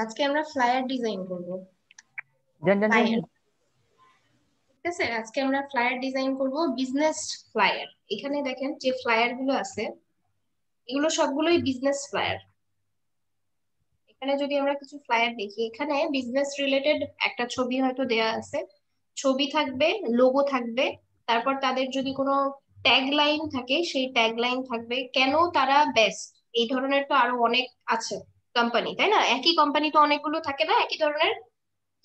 আজকে আমরা flyer design করব। জান জান জান ফ্লায়ার, জান। ঠিক আছে। আজকে আমরা ফ্লায়ার ডিজাইন করব, বিজনেস ফ্লায়ার। এখানে দেখেন যে ফ্লায়ার গুলো আছে, এগুলো সবগুলোই বিজনেস ফ্লায়ার। এখানে যদি আমরা কিছু ফ্লায়ার দেখি, এখানে বিজনেস রিলেটেড একটা ছবি হয়তো দেয়া আছে, ছবি থাকবে, লোগো থাকবে, তারপর তাদের যদি কোনো ট্যাগ লাইন থাকে সেই ট্যাগ লাইন থাকবে, কেন তারা বেস্ট, এই ধরনের তো আরো অনেক আছে কোম্পানি, তাই না? একই কোম্পানি তো অনেকগুলো থাকে না একই ধরনের।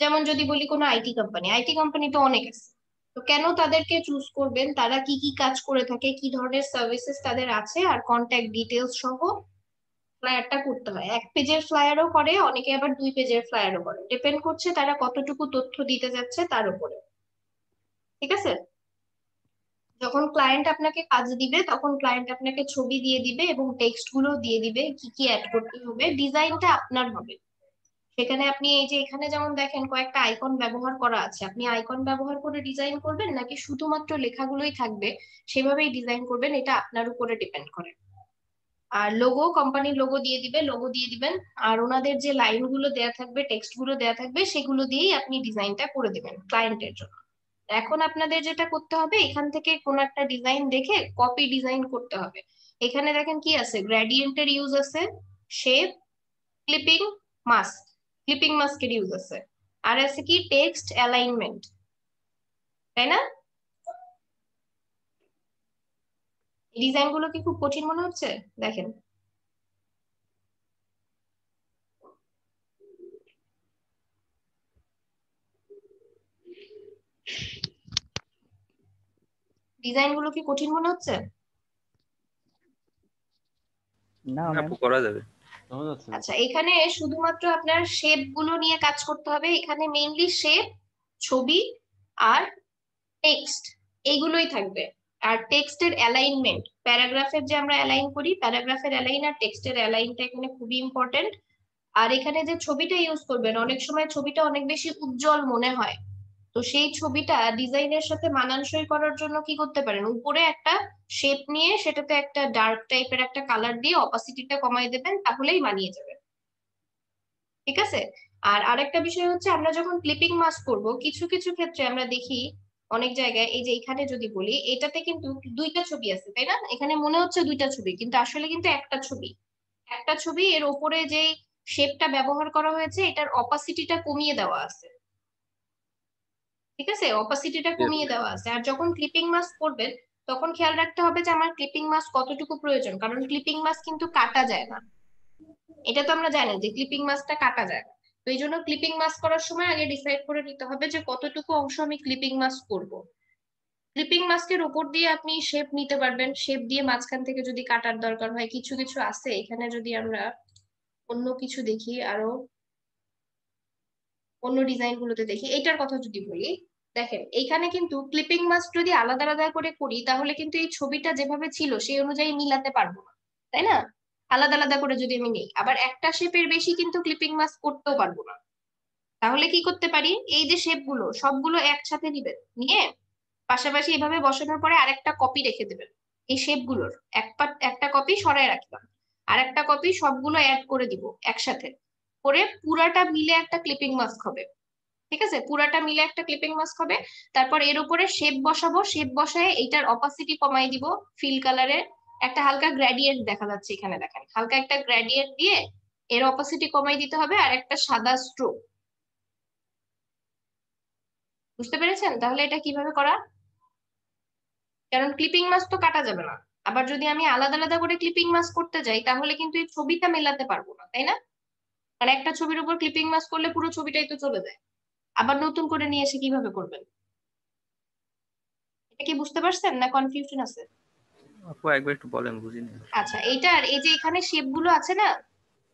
যেমন যদি বলি কোনো আইটি কোম্পানি, আইটি কোম্পানি তো অনেক আছে, তো কেন তাদেরকে চুজ করবেন, তারা কি কি কাজ করে থাকে, কি ধরনের সার্ভিসেস তাদের আছে, আর কন্ট্যাক্ট ডিটেলস সহ ফ্লায়ারটা করতে হয়। এক পেজের ফ্লায়ারও করে অনেকে, আবার 2 পেজের ফ্লায়ারও করে, ডিপেন্ড করছে তারা কতটুকু তথ্য দিতে যাচ্ছে তার উপরে। ঠিক আছে। যখন ক্লায়েন্ট আপনাকে কাজ দিবে তখন ক্লায়েন্ট আপনাকে ছবি দিয়ে দিবে এবং টেক্সট গুলো দিয়ে দিবে, কি কি অ্যাড করতে হবে, ডিজাইনটা আপনার হবে। সেখানে আপনি এই যে এখানে যেমন দেখেন কয়েকটা আইকন ব্যবহার করা আছে, আপনি আইকন ব্যবহার করে ডিজাইন করবেন নাকি শুধুমাত্র লেখাগুলোই থাকবে সেভাবেই ডিজাইন করবেন, এটা আপনার উপরে ডিপেন্ড করে। আর লোগো, কোম্পানির লোগো দিয়ে দিবে, লোগো দিয়ে দিবেন। আর ওনাদের যে লাইন গুলো দেয়া থাকবে, টেক্সট গুলো দেয়া থাকবে, সেগুলো দিয়েই আপনি ডিজাইনটা করে দিবেন ক্লায়েন্টের জন্য। এখন আপনাদের যেটা করতে হবে, এখান থেকে কোন একটা ডিজাইন দেখে কপি ডিজাইন করতে হবে। এখানে দেখেন কি আছে, গ্রেডিয়েন্টের ইউজ আছে, শেপ, ক্লিপিং, মাস্ক, ক্লিপিং মাস্কের ইউজ আছে, আর আছে কি টেক্সট অ্যালাইনমেন্ট, তাই না? ডিজাইন গুলো কি খুব কঠিন মনে হচ্ছে? দেখেন, ডিজাইন গুলো কি কঠিন মনে হচ্ছে? না না ম্যাম, আপু, করা যাবে। সহজ আছে। আচ্ছা, এখানে শুধুমাত্র আপনার শেপ গুলো নিয়ে কাজ করতে হবে। এখানে মেইনলি শেপ, ছবি আর টেক্সট, এইগুলোই থাকবে। আর টেক্সটের অ্যালাইনমেন্ট, প্যারাগ্রাফের যে আমরা অ্যালাইন করি, প্যারাগ্রাফের অ্যালাইন আর টেক্সটের অ্যালাইনটা এখানে খুবই ইম্পর্টেন্ট। আর এখানে যে ছবিটা ইউজ করবেন, অনেক সময় ছবিটা অনেক বেশি উজ্জ্বল মনে হয়, তো সেই ছবিটা ডিজাইনের সাথে মানানসই করার জন্য কি করতে পারেন, উপরে একটা শেপ নিয়ে সেটাতে একটা ডার্ক টাইপের একটা কালার দিয়ে অপাসিটিটা কমাই দেবেন, তাহলেই মানিয়ে যাবে। ঠিক আছে। আর আরেকটা বিষয় হচ্ছে, আমরা যখন ক্লিপিং মাস্ক করব, কিছু কিছু ক্ষেত্রে আমরা দেখি অনেক জায়গায়, এই যে এখানে যদি বলি, এটাতে কিন্তু 2টা ছবি আছে, তাই না? এখানে মনে হচ্ছে 2টা ছবি, কিন্তু আসলে কিন্তু একটা ছবি। একটা ছবি, এর উপরে যে শেপটা ব্যবহার করা হয়েছে এটার অপাসিটিটা কমিয়ে দেওয়া আছে। ঠিক আছে, অপাসিটিটা Yes. কমিয়ে দেওয়া আছে। আর যখন ক্লিপিং মাস্ক করবেন তখন খেয়াল রাখতে হবে যে আমার ক্লিপিং মাস্ক কতটুকু প্রয়োজন, কারণ ক্লিপিং মাস্ক কিন্তু কাটা যায় না। এটা তো আমরা জানি যে ক্লিপিং মাস্কটা কাটা যায় না। তো এই জন্য ক্লিপিং মাস্ক করার সময় আগে ডিসাইড করে নিতে হবে যে কতটুকু অংশ আমি ক্লিপিং মাস্ক করব। ক্লিপিং মাস্কের উপর দিয়ে আপনি শেপ নিতে পারবেন, শেপ দিয়ে মাঝখান থেকে যদি কাটার দরকার হয়, কিছু কিছু আছে এখানে। যদি আমরা অন্য কিছু দেখি, আরো অন্য ডিজাইন গুলোতে দেখি, এইটার কথা যদি বলি, দেখেন এইখানে কিন্তু ক্লিপিং মাস্ক যদি আলাদা আলাদা করে করি তাহলে কিন্তু এই ছবিটা যেভাবে ছিল সেই অনুযায়ী মিলাতে পারবো না, তাই না? আলাদা আলাদা করে যদি আমি নেই, আবার একটা শেপের বেশি কিন্তু ক্লিপিং মাস্ক করতেও পারবো না। তাহলে কি করতে পারি, এই যে শেপ গুলো সবগুলো একসাথে নিবেন, নিয়ে পাশাপাশি এভাবে বসানোর পরে আরেকটা কপি রেখে দেবেন। এই শেপ গুলোর একটা কপি সরায় রাখলাম, আর একটা কপি সবগুলো অ্যাড করে দিব একসাথে, করে পুরাটা মিলে একটা ক্লিপিং মাস্ক হবে। ঠিক আছে, পুরাটা মিলে একটা ক্লিপিং মাস্ক হবে। তারপর এর উপরে শেপ বসাবো, শেপ বসায় এইটার অপাসিটি কমাই দিব, ফিল কালারে একটা হালকা গ্রেডিয়েন্ট দেখা যাচ্ছে এখানে, দেখেন হালকা একটা গ্রেডিয়েন্ট দিয়ে এর অপাসিটি কমাই দিতে হবে, আর একটা সাদা স্ট্রোক। বুঝতে পেরেছেন তাহলে এটা কিভাবে করা? কারণ ক্লিপিং মাস্ক তো কাটা যাবে না। আবার যদি আমি আলাদা আলাদা করে ক্লিপিং মাস্ক করতে যাই তাহলে কিন্তু এই ছবিটা মেলাতে পারবো না, তাই না? মানে একটা ছবির উপর ক্লিপিং মাস্ক করলে পুরো ছবিটাই তো চলে যায়। আবার নতুন করে নিয়ে এসে কিভাবে করবেন? এটা কি বুঝতে পারছেন না কনফিউশন আছে? আপু একবার একটু বলেন, বুঝিনি। আচ্ছা, এইটার এই যে এখানে শেপ গুলো আছে না,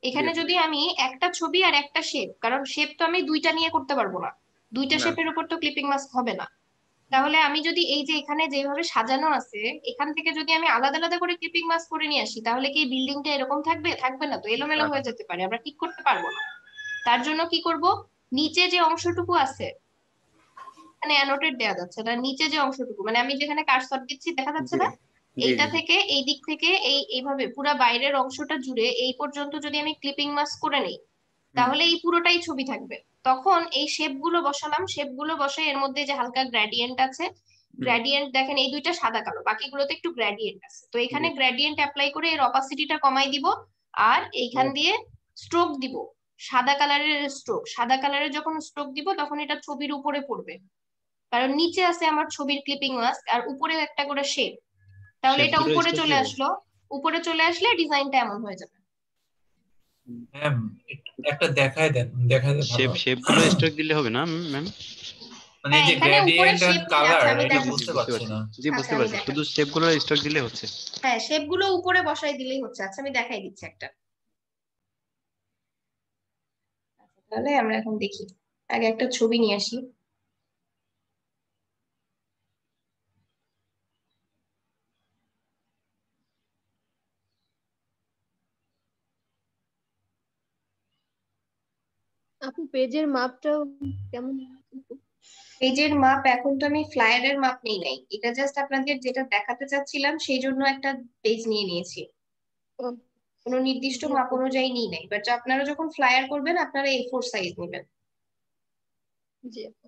এখানে Yes. যদি আমি একটা ছবি আর একটা শেপ, কারণ শেপ তো আমি 2টা নিয়ে করতে পারবো না, 2টা না। শেপের উপর তো ক্লিপিং মাস্ক হবে না। তাহলে আমি যদি এই যে এখানে যেভাবে সাজানো আছে এখান থেকে যদি আমি আলাদা আলাদা করে ক্লিপিং মাস্ক করে নিয়ে আসি, তাহলে কি বিল্ডিংটা এরকম থাকবে? থাকবে না তো, এলোমেলো না। হয়ে যেতে পারে, আমরা ঠিক করতে পারবো না। তার জন্য কি করব, নিচে যে অংশটুকু আছে, মানে অ্যানোটেট দেওয়া যাচ্ছে না, নিচে যে অংশটুকু, মানে আমি যেখানে কার্সর দিচ্ছি দেখা যাচ্ছে জি না, জি এইটা জি। থেকে এই দিক থেকে এইভাবে পুরা বাইরের অংশটা জুড়ে এই পর্যন্ত যদি আমি ক্লিপিং মাস্ক করে নিই, তাহলে এই পুরোটাই ছবি থাকবে। তখন এই শেপ গুলো বসালাম, শেপ গুলো বসে এর মধ্যে যে হালকা গ্রেডিয়েন্ট আছে, গ্রেডিয়েন্ট দেখেন এই দুইটা সাদা কালো, বাকিগুলোতে একটু গ্রেডিয়েন্ট আছে, তো এখানে গ্রেডিয়েন্ট অ্যাপ্লাই করে এর অপাসিটিটা কমাই দিব। আর এইখান দিয়ে স্ট্রোক দিব, সাদা কালারের স্ট্রোক। সাদা কালারের যখন স্ট্রোক দিব তখন এটা ছবির উপরে পড়বে, কারণ নিচে আছে আমার ছবির ক্লিপিং মাস্ক আর উপরে একটা করে শেপ। তাহলে এটা শেপগুলো উপরে স্টক চলে দেবো। আসলো, উপরে চলে আসলে ডিজাইনটা এমন হয়ে যাবে। ম্যাম একটা দেখায় দেন, দেখায় দেন ভালো। শেপগুলো স্ট্রোক দিলে হবে না ম্যাম? মানে এই হ্যাঁ, যে এখানে উপরে গ্রেডিয়েন্ট এন্ড শেপ নিয়ে, কালার আচ্ছা আমি এটা দেখাচ্ছি। বুঝতে পারছি না। জি আচ্ছা বুঝতে আমি পারছি, শুধু দেখাচ্ছি। শেপগুলো স্ট্রোক দিলে হচ্ছে। হ্যাঁ, শেপ গুলো উপরে বসাই দিলেই হচ্ছে। আচ্ছা আমি দেখাই দিচ্ছি একটা। আচ্ছা, তাহলে আমরা এখন দেখি, আগে একটা ছবি নিয়ে আসি। আপু পেজের মাপটা কেমন? পেজের মাপ এখন তো আমি ফ্লায়ারের মাপ নেই নাই, এটা জাস্ট আপনাদের যেটা দেখাতে চাচ্ছিলাম সেই জন্য একটা পেজ নিয়ে নিয়েছি, ও, কোনো নির্দিষ্ট জি মাপ আপু, অনুযায়ী নিই নাই। বাট আপনারা যখন ফ্লায়ার করবেন আপনারা A4 সাইজ নেবেন। জি আপু।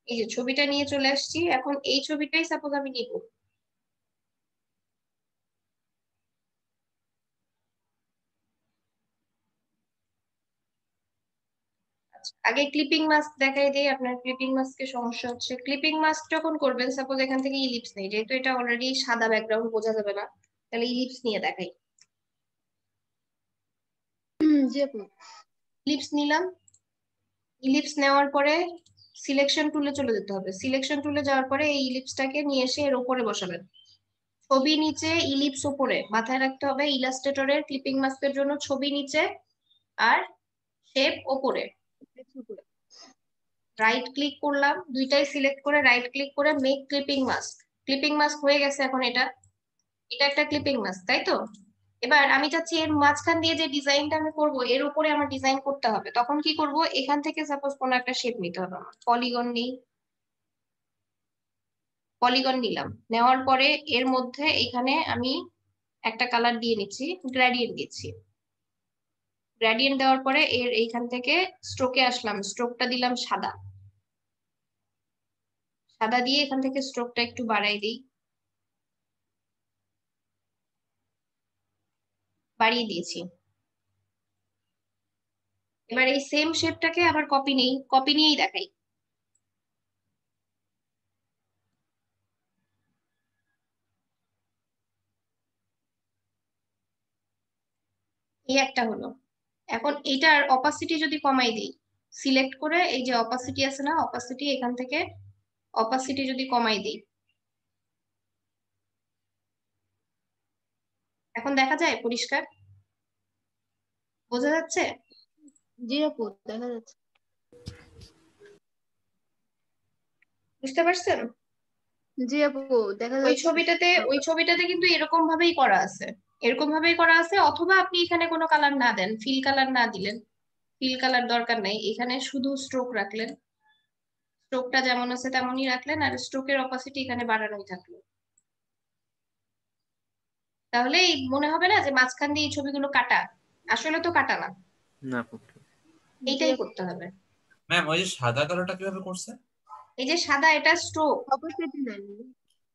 এই যে ছবিটা নিয়ে চলে আসছি, এখন এই ছবিটাই সাপোজ আমি নিব। আচ্ছা, আগে ক্লিপিং মাস্ক দেখাই দিই। আপনার ক্লিপিং মাস্কের সমস্যা হচ্ছে, ক্লিপিং মাস্ক যখন করবেন সাপোজ এখান থেকে ইলিপস নেই, যেহেতু এটা অলরেডি সাদা ব্যাকগ্রাউন্ড বোঝা যাবে না, তাহলে ইলিপস নিয়ে দেখাই। জি আপু। ইলিপস নিলাম, ইলিপস নেওয়ার পরে সিলেকশন টুলে চলে যেতে হবে। সিলেকশন টুলে যাওয়ার পরে এই ইলিপসটাকে নিয়ে এসে এর উপরে বসাবেন। ছবি নিচে, ইলিপস উপরে। মাথায় রাখতে হবে ইলাস্ট্রেটরের ক্লিপিং মাস্কের জন্য ছবি নিচে আর শেপ উপরে। রাইট ক্লিক করলাম, দুইটাই সিলেক্ট করে রাইট ক্লিক করে make clipping mask. Clipping mask হয়ে গেছে। এখন এটা এটা একটা ক্লিপিং মাস্ক, তাই তো? এবার আমি চাচ্ছি এর মাঝখান দিয়ে যে ডিজাইনটা আমি করব এর উপরে আমার ডিজাইন করতে হবে। তখন কি করব, এখান থেকে সাপোজ কোনো একটা শেপ নিতে হবে আমার। পলিগন নেই, পলিগন নিলাম। নেওয়ার পরে এর মধ্যে এখানে আমি একটা কালার দিয়ে নিচ্ছি, গ্রেডিয়েন্ট দিচ্ছি। গ্রেডিয়েন্ট দেওয়ার পরে এর এইখান থেকে স্ট্রোকে আসলাম, স্ট্রোকটা দিলাম সাদা। সাদা দিয়ে এখান থেকে স্ট্রোকটা একটু বাড়াই দিই, বাড়িয়ে দিয়েছি। এবার এই সেম শেপটাকে আবার কপি নেই, কপি নিয়েই দেখাই। এই একটা হলো। এখন এটার অপাসিটি যদি কমাই দিই, সিলেক্ট করে এই যে অপাসিটি আছে না, অপাসিটি এখান থেকে অপাসিটি যদি কমাই দিই, এখন দেখা যায় পরিষ্কার, বোঝা যাচ্ছে? জি আপু, দেখা যাচ্ছে। বুঝতে পারছেন? জি আপু, দেখা ওই যাচ্ছে। ছবিটাতে, ওই ছবিটাতে কিন্তু এরকম ভাবেই করা আছে, এরকম ভাবেই করা আছে। অথবা আপনি এখানে কোনো কালার না দেন, ফিল কালার না দিলেন, ফিল কালার দরকার নাই, এখানে শুধু স্ট্রোক রাখলেন, স্ট্রোকটা যেমন আছে তেমনই রাখলেন, আর স্ট্রোকের অপাসিটি এখানে বাড়ানোই থাকলো। তাহলে মনে হবে না যে মাঝখান দিয়ে এই ছবিগুলো কাটা, আসলে তো কাটা না। না আপু। জি এইটাই আপু, করতে হবে। ম্যাম ওই যে সাদা কালোটা কিভাবে করছে? এই যে সাদা, এটা স্ট্রোক, অপোজিট নেন।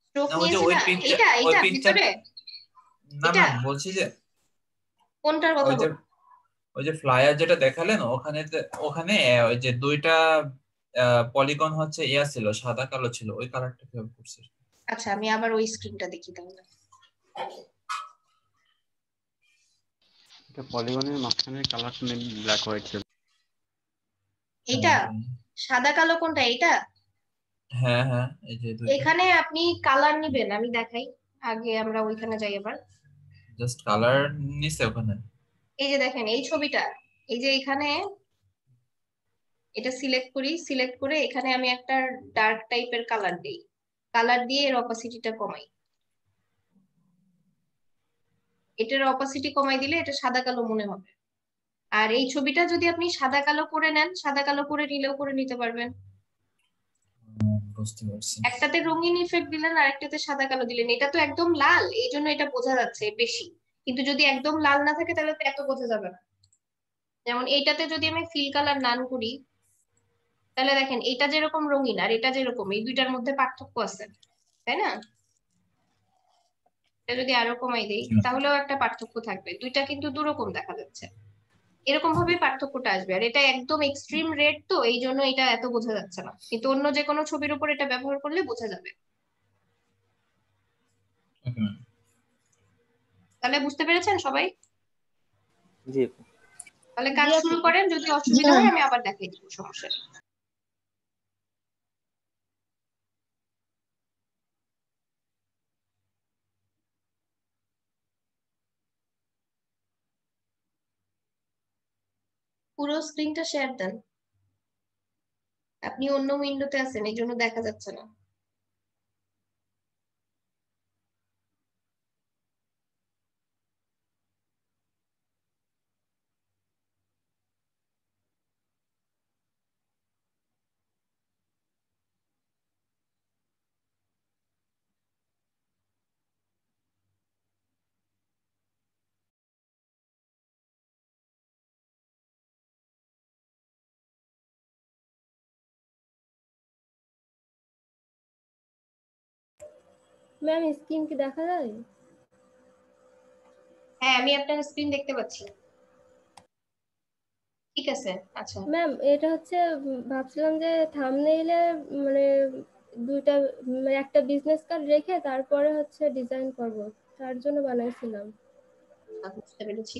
স্ট্রোক না ওই যে নিয়েছে ওই না, পিকচার, এইটা ওই এইটা পিকচার, ভিতরে। না এটা ম্যাম বলছি যে কোনটার কথা ওই যে বল? ওই যে ফ্লায়ার যেটা দেখালেন ওখানে ওখানে ওই যে দুইটা পলিগন হচ্ছে ইয়া ছিল, সাদা কালো ছিল, ওই কালারটা কিভাবে করছে? আচ্ছা আমি আবার ওই স্ক্রিনটা দেখি তাহলে। এটা পলিগনের মাঝখানে কালারটা ব্ল্যাক হোয়াইট ছিল। এইটা সাদা কালো কোনটা? এইটা? হ্যাঁ হ্যাঁ, এই যে দুইটা এখানে আপনি কালার নিবেন, আমি দেখাই। আগে আমরা ওইখানে যাই এবার। জাস্ট কালার নিছে ওখানে। এই যে দেখেন এই ছবিটা, এই যে এখানে এটা সিলেক্ট করি, সিলেক্ট করে এখানে আমি একটা ডার্ক টাইপের কালার দিই, কালার দিয়ে এর অপাসিটিটা কমাই। এটার অপাসিটি কমাই দিলে এটা সাদা কালো মনে হবে। আর এই ছবিটা যদি আপনি সাদা কালো করে নেন, সাদা কালো করে নিলেও করে নিতে পারবেন। বুঝতে পারছি। একটাতে রঙিন ইফেক্ট দিলেন আর একটাতে সাদা কালো দিলেন, এটা তো একদম লাল, এই জন্য এটা বোঝা যাচ্ছে বেশি। কিন্তু যদি একদম লাল না থাকে তাহলে তো এত বোঝা যাবে না। যেমন এইটাতে যদি আমি ফিল কালার নান করি, তাহলে দেখেন এটা যেরকম রঙিন আর এটা যেরকম, এই দুইটার মধ্যে পার্থক্য আছে, তাই না? এটা যদি আরো কমাই দেই তাহলেও একটা পার্থক্য থাকবে, দুইটা কিন্তু দুরকম দেখা যাচ্ছে। এরকম ভাবে পার্থক্যটা আসবে। আর এটা একদম এক্সট্রিম রেড, তো এই জন্য এটা এত বোঝা যাচ্ছে না, কিন্তু অন্য যে কোনো ছবির উপর এটা ব্যবহার করলে বোঝা যাবে। Okay ma'am. তাহলে বুঝতে পেরেছেন সবাই? জি আপু। তাহলে কাজ জি আপু। শুরু করেন, যদি জি অসুবিধা ম্যাম। হয় আমি আবার দেখাই দিব, সমস্যা নেই। পুরো স্ক্রিনটা শেয়ার দেন, আপনি অন্য উইন্ডোতে আছেন এই জন্য দেখা যাচ্ছে না। ম্যাম স্ক্রিন কি দেখা যায়? হ্যাঁ, আমি আপনার স্ক্রিন দেখতে পাচ্ছি। ঠিক আছে, আচ্ছা। ম্যাম এটা হচ্ছে ভাবছিলাম যে থাম্বনেইলে মানে দুইটা মানে একটা বিজনেস কার্ড রেখে তারপরে হচ্ছে ডিজাইন করব, তার জন্য বানাইছিলাম। বুঝতে পেরেছি।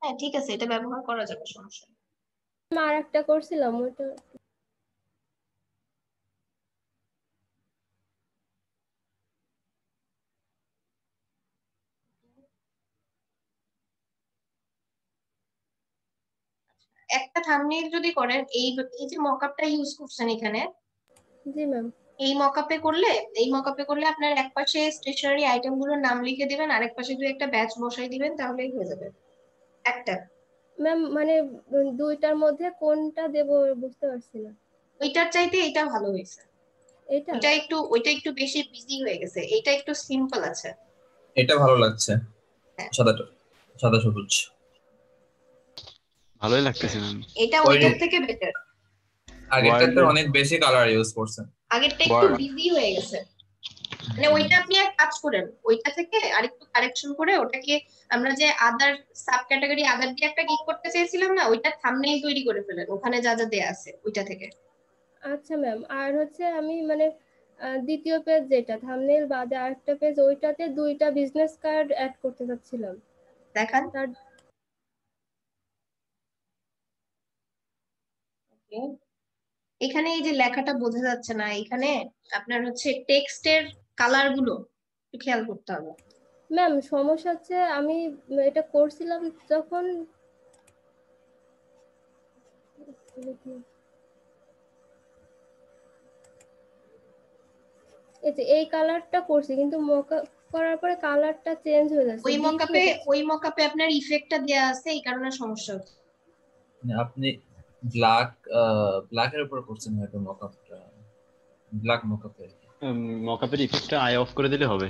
হ্যাঁ ঠিক আছে, এটা ব্যবহার করা যাবে, সমস্যা নেই। আর একটা করছিলাম ওইটা। একটা থাম্বনেইল যদি করেন, এই এই যে মকআপটা ইউজ করছেন এখানে, জি ম্যাম। এই মকআপে করলে, আপনার এক পাশে স্টেশনারি আইটেম গুলোর নাম লিখে দিবেন, আরেক পাশে দুই একটা ব্যাচ বসাই দিবেন, তাহলেই হয়ে যাবে একটা। ম্যাম মানে দুইটার মধ্যে কোনটা দেব বুঝতে পারছি না। ওইটার চাইতে এটা ভালো হয়েছে। এটা ওইটা একটু বেশি বিজি হয়ে গেছে, এটা একটু সিম্পল আছে। এটা ভালো লাগছে, হ্যাঁ, সাদাটা, সাদা সবুজ। ভালোই লাগতেছে ম্যাম। এটা ওই ওইটার থেকে বেটার। আগেরটাতে অনেক বেশি কালার ইউজ করছেন। আগেরটা একটু বিজি হয়ে গেছে। মানে ওইটা আপনি এক কাজ করেন, ওইটা থেকে আরেকটু কারেকশন করে ওটাকে, আমরা যে আদার সাব ক্যাটাগরি আদার দিয়ে একটা গিক করতে চেয়েছিলাম না, ওইটা থাম্বনেইল তৈরি করে ফেলেন, ওখানে যা যা দেয়া আছে ওইটা থেকে। আচ্ছা ম্যাম। আর হচ্ছে আমি মানে দ্বিতীয় পেজ যেটা থাম্বনেইল বাদে আরেকটা পেজ, ওইটাতে দুইটা বিজনেস কার্ড অ্যাড করতে চাচ্ছিলাম। দেখান। তার এখানে এই যে লেখাটা বোঝা যাচ্ছে না, এখানে আপনার হচ্ছে টেক্সটের কালার গুলো একটু খেয়াল করতে হবে। ম্যাম সমস্যা হচ্ছে আমি এটা করছিলাম যখন এই যে এই কালারটা করছি, কিন্তু মকআপ করার পরে কালারটা চেঞ্জ হয়ে যাচ্ছে, ওই ডিপ মকআপে হয়ে যাচ্ছে। ওই মকআপে আপনার ইফেক্টটা দেয়া আছে, এই কারণে সমস্যা হচ্ছে। মানে আপনি ব্ল্যাক ব্ল্যাকের উপর করছেন হয়তো মকআপটা, ব্ল্যাক মকআপে। মকআপের ইফেক্টটা আই অফ করে দিলে হবে।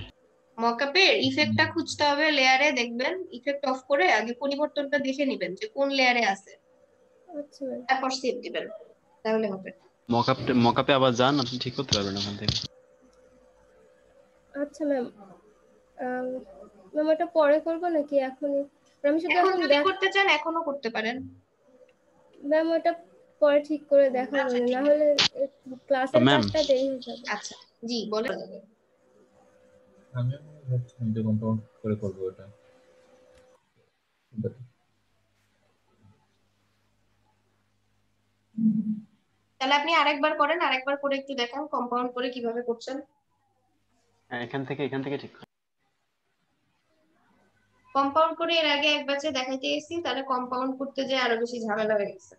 মকআপের ইফেক্টটা খুঁজতে হবে লেয়ারে, দেখবেন ইফেক্ট অফ করে আগে পরিবর্তনটা দেখে নিবেন যে কোন লেয়ারে আছে, আচ্ছা ম্যাম। তারপর সেভ দিবেন, তাহলে হবে। মকআপে আবার যান, আপনি ঠিক করতে পারবেন ওখান থেকে। আচ্ছা ম্যাম। ম্যাম ওটা পরে করবো নাকি এখনই? আমি শুধু এখন এখন যদি করতে চান এখনো করতে পারেন। ম্যাম ওটা পরে ঠিক করে দেখাবো, আচ্ছা ঠিক না আছে। হলে ক্লাসের ম্যাম কাজটা দেরি হয়ে যাবে। আচ্ছা, জি বলে। আমি ভাবছি যে কম্পাউন্ড করে করবো এটা। তাহলে আপনি আরেকবার করেন, আরেকবার করে একটু দেখান কম্পাউন্ড করে কিভাবে করছেন। হ্যাঁ, এখান থেকে ঠিক। কম্পাউন্ড করে এর আগে এক ব্যাচে দেখাইতে গেছি, তাহলে কম্পাউন্ড করতে যে আরো বেশি ঝামেলা হয়ে গেছে।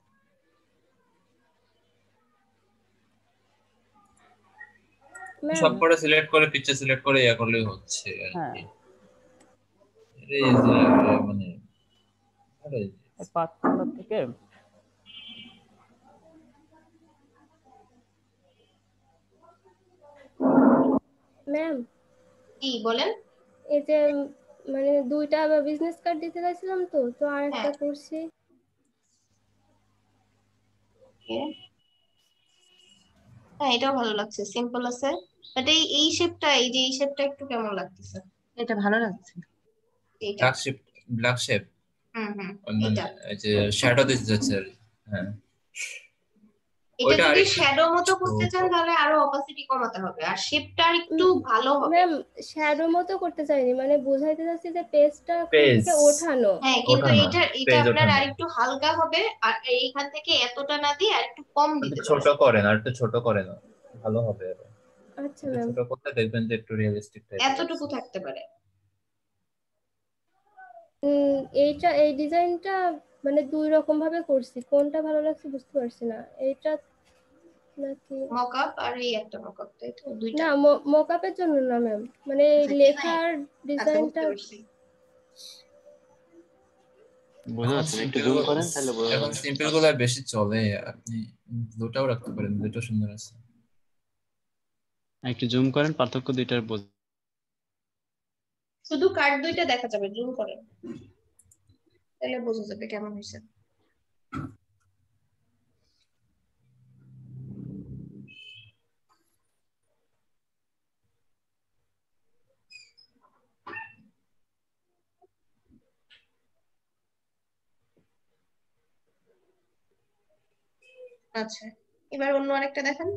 ম্যাম সব করে সিলেক্ট করে পিকচার সিলেক্ট করে ইয়া করলেই হচ্ছে আর হ্যাঁ কি। এই যে মানে আরে এই 5 নাম্বার থেকে ম্যাম কি বলেন? এই যে মানে দুইটা বিজনেস কার্ড দিতে চাইছিলাম তো আর একটা হ্যাঁ। করছি। হ্যাঁ, এটাও ভালো লাগছে, সিম্পল আছে। বাট এই শেপটা, এই যে এই শেপটা একটু কেমন লাগতেছে? এটা ভালো লাগছে। এইটা। ব্ল্যাক শেপ হুম, মানে এটা এই যে শ্যাডো দিতে যাচ্ছে আর কি। হ্যাঁ এটা ওইটা যদি আরেকটু শ্যাডো মতো করতে চান ছোট। তাহলে আরো অপাসিটি কমাতে হবে, আর শেপটা আর একটু ভালো হবে। ম্যাম শ্যাডো মতো করতে চাইনি, মানে বোঝাইতে চাচ্ছি যে পেজটা পেজ থেকে ওঠানো। হ্যাঁ, কিন্তু ওঠানো, এটা পেজ আপনার ওঠানো। আর একটু হালকা হবে, আর এইখান থেকে এতটা না দিয়ে আর একটু কম একটু দিতে ছোট পারেন। করেন, আর একটু ছোট করেন, ভালো হবে আরো। আচ্ছা একটু ম্যাম। ছোট করতে দেখবেন যে একটু রিয়েলিস্টিক টাইপের এতটুকু থাকতে পারে। এই ডিজাইনটা মানে দুই রকম ভাবে করছি, কোনটা ভালো লাগছে বুঝতে পারছি না। এইটা নাকি মকআপ আর এই একটা মকআপ, তাই তো? দুইটা। না, মকআপের জন্য না ম্যাম, মানে এই আচ্ছা, লেখার আচ্ছা, ডিজাইনটা। বুঝতে পারছি। বোঝা যাচ্ছে না, একটু জুম করেন তাহলে বোঝা এখন যাবে। সিম্পল গুলা বেশি চলে, আপনি দুটাও রাখতে পারেন, দুটো সুন্দর আছে। একটু জুম করেন, পার্থক্য দুইটার বোঝা। শুধু কার্ড দুইটা দেখা যাবে, জুম করেন তাহলে বোঝা যাবে কেমন হয়েছে। আচ্ছা, এবার অন্য আরেকটা দেখান।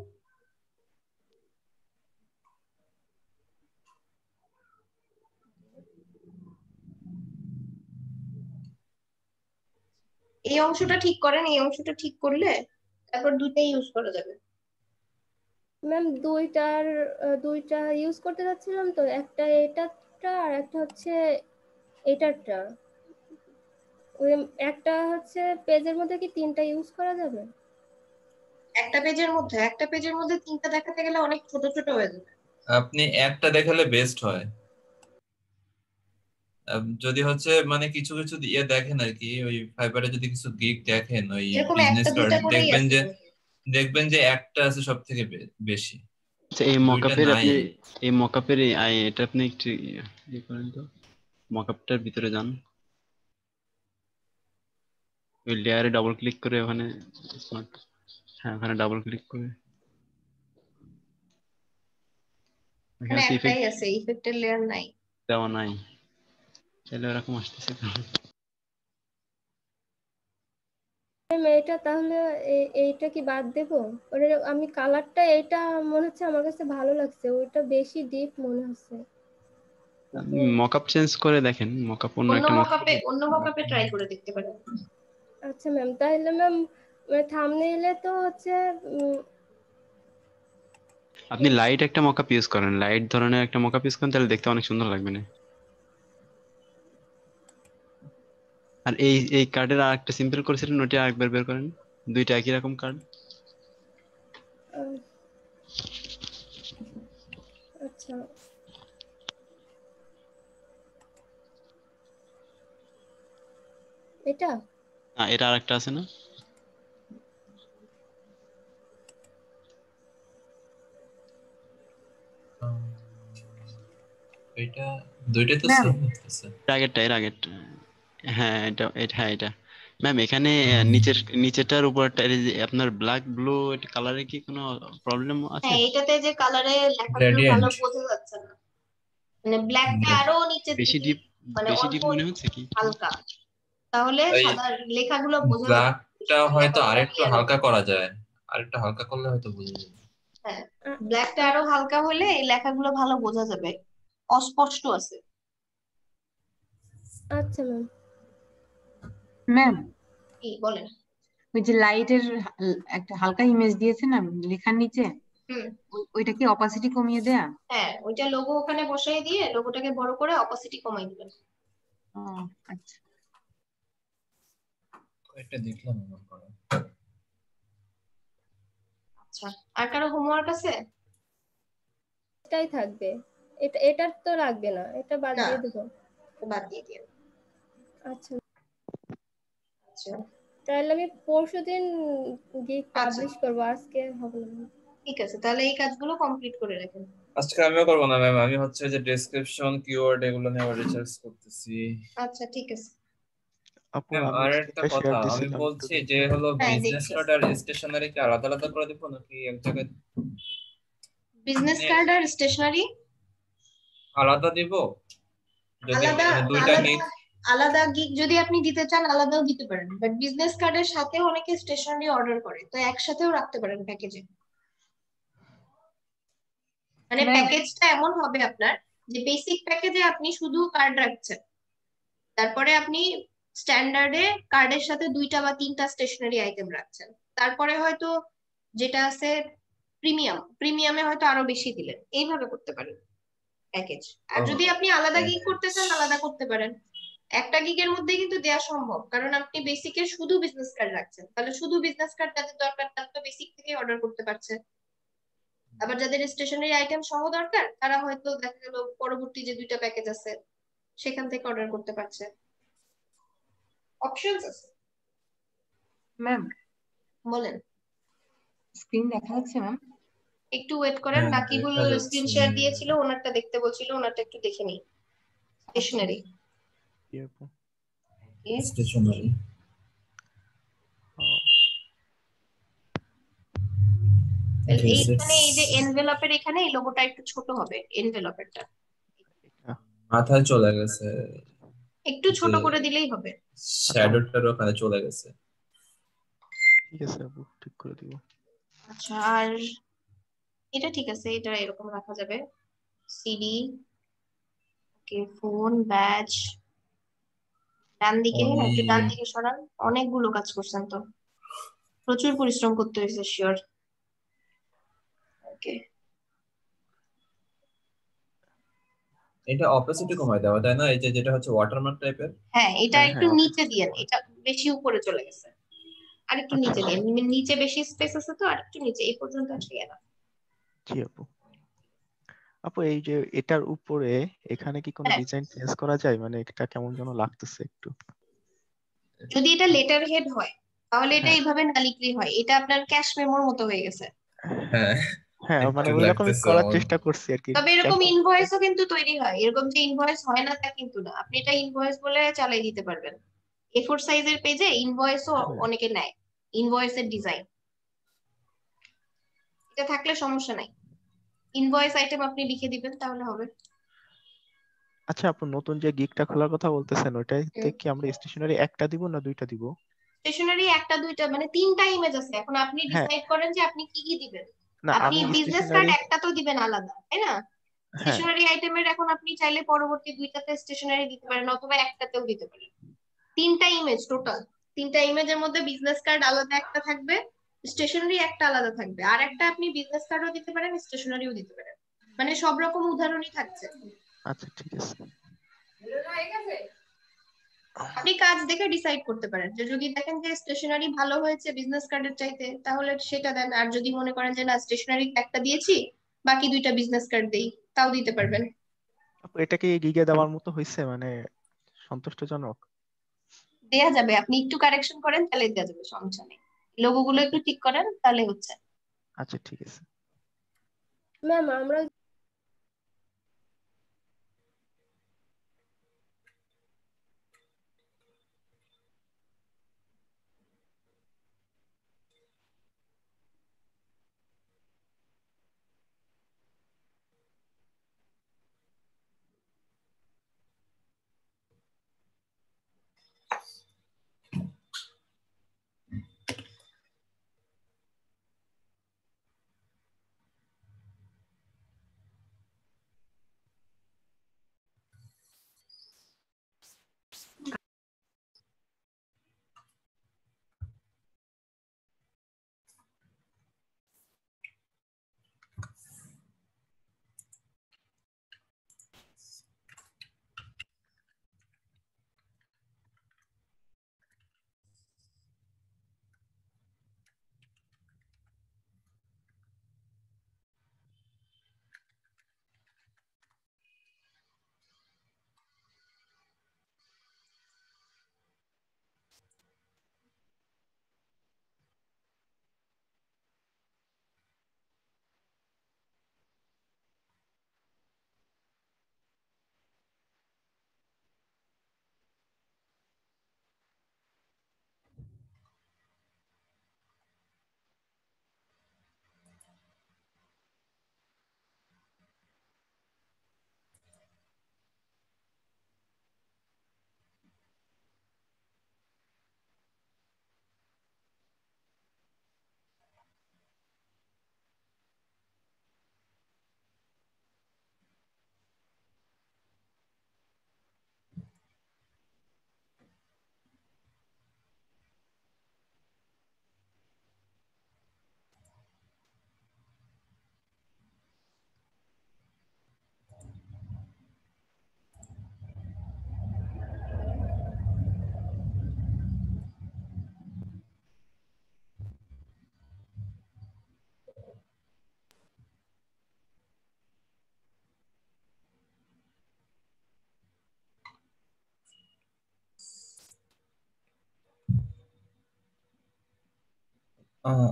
এই অংশটা ঠিক করেন, এই অংশটা ঠিক করলে তারপর দুইটাই ইউজ করা যাবে। ম্যাম দুইটা ইউজ করতে যাচ্ছিলাম তো, একটা এটারটা আর একটা হচ্ছে এটারটা। ওই একটা হচ্ছে পেজের মধ্যে কি তিনটা ইউজ করা যাবে? একটা পেজের মধ্যে তিনটা দেখাতে গেলে অনেক ছোট ছোট হয়ে যাবে। আপনি একটা দেখালে বেস্ট হয়। যদি হচ্ছে মানে কিছু কিছু ইয়ে দেখেন আর কি, ওই ফাইবারে যদি কিছু গিগ দেখেন ওই এরকম বিজনেস একটা কার্ড, দুইটা করেই আছে। দেখবেন যে একটা আছে সব থেকে বেশি, আচ্ছা, এই দুইটা মকআপের নাই। আপনি এই মকআপের এটা আপনি একটু ইয়ে করেন তো, মকআপটার ভিতরে যান, ওই লেয়ারে ডাবল ক্লিক করে ওখানে স্মার্ট, হ্যাঁ ওখানে ডাবল ক্লিক করে মানে এখানে তো একটাই ইফেক্ট আছে, ইফেক্টের লেয়ার নাই। দেওয়া নাই, তাহলে ওরকম আসতেছে তো। ম্যাম এটা তাহলে এইটা কি বাদ দেবো? ওটা আমি কালারটা এইটা মনে হচ্ছে আমার কাছে ভালো লাগছে, ওইটা বেশি ডিপ মনে হচ্ছে। আপনি মকআপ চেঞ্জ করে দেখেন, মকআপ অন্য একটা অন্য মকআপে ট্রাই করে দেখতে পারেন। আচ্ছা ম্যাম, তাহলে ম্যাম থাম্বনেইলে তো হচ্ছে আপনি লাইট একটা মকআপ ইউজ করেন, লাইট ধরনের একটা মকআপ ইউজ করেন, তাহলে দেখতে অনেক সুন্দর লাগবে না। আর এই কার্ডের আর একটা সিম্পল করেছিলেন, ওটা আরেকবার বের করেন, দুইটা একই রকম কার্ড। আচ্ছা এটা হ্যাঁ, এটা আরেকটা আছে না? এটা দুইটাই তো ম্যাম সেম হচ্ছে। এর আগেরটা, হ্যাঁ এটা ম্যাম এখানে নিচেরটার উপরটা এই যে আপনার ব্ল্যাক ব্লু, এটা কালারে কি কোনো প্রবলেম আছে? হ্যাঁ, এটাতে যে কালারে লেখাগুলো ভালো গ্রেডিয়েন্ট বোঝা যাচ্ছে না, মানে ব্ল্যাকটা আরো নিচের বেশি দিকে, ডিপ, মানে বেশি অল্প ডিপ মনে হচ্ছে কি? হালকা, তাহলে ওই সাদা লেখাগুলো বোঝা যাবে। ব্ল্যাকটা হয়তো লেখাগুলো আরেকটু ক্লিয়ার হবে। হালকা করা যায়, আরেকটু হালকা করলে হয়তো বুঝে যাবে। হ্যাঁ, আ- ব্ল্যাকটা আরো হালকা হলে এই লেখাগুলো ভালো বোঝা যাবে, অস্পষ্ট আছে। আচ্ছা ম্যাম। ম্যাম কি বলেন? ওই যে লাইটের একটা হালকা ইমেজ দিয়েছে না লেখার নিচে, হুম, ওইটা কি অপাসিটি কমিয়ে দেয়া? হ্যাঁ, ওইটা লোগো ওখানে বসাই দিয়ে লোগোটাকে বড় করে অপাসিটি কমাই দিবেন। ও আচ্ছা। এটা দেখলাম আমার করা। আচ্ছা, আর কারো হোমওয়ার্ক আছে? এটাই থাকবে, এটার তো লাগবে না, এটা বাদ না, দিয়ে দেবো। তো বাদ দিয়ে দিন। আচ্ছা, আচ্ছা তাহলে আমি পরশুদিন গিয়ে আচ্ছা পাবলিশ করবো, আজকে হবে না। ঠিক আছে, তাহলে এই কাজগুলো কমপ্লিট করে রাখেন। আজকে আমিও করবো না ম্যাম, আমি হচ্ছে যে ডেসক্রিপশন কিওয়ার্ড এগুলো নিয়ে আবার রিসার্চ করতেছি। আচ্ছা ঠিক আছে। আপু ম্যাম আমি আর একটা স্ক্রিনটা কথা শেয়ার আমি দিছিলাম, একটু বলছি যে দেখবেন? হলো হ্যাঁ বিজনেস দেখছি। কার্ড আর স্টেশনারি কি আলাদা আলাদা করে দিব নাকি এক জায়গায় বিজনেস মানে কার্ড আর স্টেশনারি আলাদা দিব? যদি আলাদা মানে দুইটা আলাদা নিড আলাদা গিগ যদি আপনি দিতে চান আলাদাও দিতে পারেন, বাট বিজনেস কার্ডের সাথে অনেকে স্টেশনারি অর্ডার করে, তো একসাথেও রাখতে পারেন প্যাকেজে। মানে ম্যাম প্যাকেজটা এমন হবে আপনার যে বেসিক প্যাকেজে আপনি শুধু কার্ড রাখছেন, তারপরে আপনি স্ট্যান্ডার্ডে কার্ডের সাথে 2টা বা 3টা স্টেশনারি আইটেম রাখছেন, তারপরে হয়তো যেটা আছে প্রিমিয়ামে হয়তো আরো বেশি দিলেন, এইভাবে করতে পারেন প্যাকেজ। আর যদি আপনি আলাদা গিগ করতে চান আলাদা করতে পারেন। একটা গিগের মধ্যে কিন্তু দেওয়া সম্ভব, কারণ আপনি বেসিকের শুধু বিজনেস কার্ড রাখছেন, তাহলে শুধু বিজনেস কার্ড যাদের দরকার তারা তো বেসিক থেকে অর্ডার করতে পারছে। আবার যাদের স্টেশনারি আইটেম সহ দরকার তারা হয়তো দেখা গেল পরবর্তী যে 2টা প্যাকেজ আছে সেখান থেকে অর্ডার করতে পারছে। অপশনস আছে। ম্যাম বলেন। স্ক্রিন দেখা যাচ্ছে ম্যাম? একটু ওয়েট করেন, হ্যাঁ বাকিগুলো দেখা যাচ্ছে স্ক্রিন শেয়ার দিয়েছিল, ওনারটা দেখতে বলছিল, ওনারটা একটু দেখে নিই। স্টেশনারি কি আপু? স্টেশনারি ও, এইখানে এই যে এনভেলপের এখানে এই লোগোটা একটু ছোট হবে, এনভেলপেরটা এটা মাথায় চলে গেছে, একটু যে ছোট করে দিলেই হবে। শ্যাডোটার ওখানে চলে গেছে। ঠিক আছে আপু, ঠিক করে দিব। আচ্ছা আর এটা ঠিক আছে, এটা এরকম রাখা যাবে। সিডি, ওকে, ফোন, ব্যাজ, ডান দিকে একটু ডান দিকে সরান। অনেকগুলো কাজ করছেন তো, প্রচুর পরিশ্রম করতে হয়েছে শিওর। ওকে, এটা অপেসিটি কমায় দেওয়া তাই না, এই যে যেটা হচ্ছে ওয়াটারমার্ক টাইপের? হ্যাঁ এটা হ্যাঁ একটু হ্যাঁ, নিচে অপেক্ষা দিয়েন, কমায়। এটা বেশি উপরে চলে গেছে, আর একটু আচ্ছা নিচে আচ্ছা, দিয়েন, নিচে বেশি স্পেস আছে তো, আর একটু নিচে, এই পর্যন্ত আসলে না। জি আপু। আপু এই যে এটার উপরে এখানে কি কোনো হ্যাঁ, ডিজাইন চেঞ্জ করা যায়? মানে এটা কেমন যেন লাগতেছে একটু। যদি এটা লেটার হেড হয় তাহলে এটা হ্যাঁ এইভাবে না লিখলেই হয়, এটা আপনার ক্যাশ মেমোর মতো হয়ে গেছে। হ্যাঁ হ্যাঁ, মানে একটু ওই রকমই লাগতেছে করার আমার। চেষ্টা করছি আর কি। তবে এরকম কেমন? ইনভয়েসও কিন্তু তৈরি হয়, এরকম যে ইনভয়েস হয় না তা কিন্তু না, আপনি এটা ইনভয়েস বলে চালাই দিতে পারবেন। A4 সাইজের পেজে ইনভয়েসও হ্যাঁ অনেকে নেয়, ইনভয়েসের ডিজাইন, এটা থাকলে সমস্যা নাই, ইনভয়েস আইটেম আপনি লিখে দিবেন তাহলে হবে। আচ্ছা আপু, নতুন যে গিগটা খোলার কথা বলতেছেন ওইটাতে হুম, কি আমরা স্টেশনারি একটা দিব না দুইটা দিব? স্টেশনারি একটা 2টা মানে 3টা ইমেজ আছে, এখন আপনি হ্যাঁ, ডিসাইড করেন যে আপনি কি কি দিবেন। না আপনি আমি বিজনেস কার্ড স্টেশনারি, একটা তো দিবেন আলাদা, তাই না? হ্যাঁ স্টেশনারি আইটেমের এখন আপনি চাইলে পরবর্তী 2টাতে স্টেশনারি দিতে পারেন অথবা একটাতেও দিতে পারেন। 3টা ইমেজ টোটাল, 3টা ইমেজের মধ্যে বিজনেস কার্ড আলাদা একটা থাকবে, স্টেশনারি একটা আলাদা থাকবে, আর একটা আপনি বিজনেস কার্ডও দিতে পারেন স্টেশনারিও দিতে পারেন, মানে সব রকম উদাহরণই থাকছে। আচ্ছা ঠিক আছে। আপনি কাজ দেখে ডিসাইড করতে পারেন, যে যদি দেখেন যে স্টেশনারি ভালো হয়েছে বিজনেস কার্ডের চাইতে তাহলে সেটা দেন, আর যদি মনে করেন যে না স্টেশনারি একটা দিয়েছি বাকি 2টা বিজনেস কার্ড দেই তাও দিতে পারবেন। আপু এটা কি গিগে দেওয়ার মতো হয়েছে, মানে সন্তুষ্টজনক? দেয়া যাবে, আপনি একটু কারেকশন করেন তাহলে দেয়া যাবে, সমস্যা নেই। লোগো গুলো একটু ঠিক করেন তাহলে হচ্ছে। আচ্ছা ঠিক আছে। ম্যাম আমরা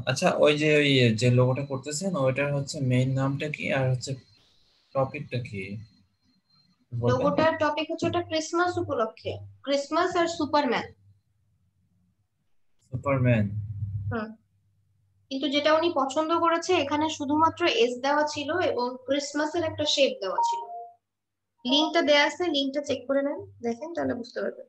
আচ্ছা, ওই যে যে লোগোটা করতেছেন ওইটার হচ্ছে মেইন নামটা কি আর হচ্ছে টপিকটা কি বলবেন? লোগোটার টপিক হচ্ছে ওটা ক্রিসমাস উপলক্ষে, ক্রিসমাস আর সুপারম্যান। সুপারম্যান। হুম। কিন্তু যেটা উনি পছন্দ করেছে এখানে শুধুমাত্র এস দেওয়া ছিল এবং ক্রিসমাসের একটা শেপ দেওয়া ছিল। লিঙ্কটা দেয়া আছে, লিঙ্কটা চেক করে নেন, দেখেন তাহলে বুঝতে পারবেন।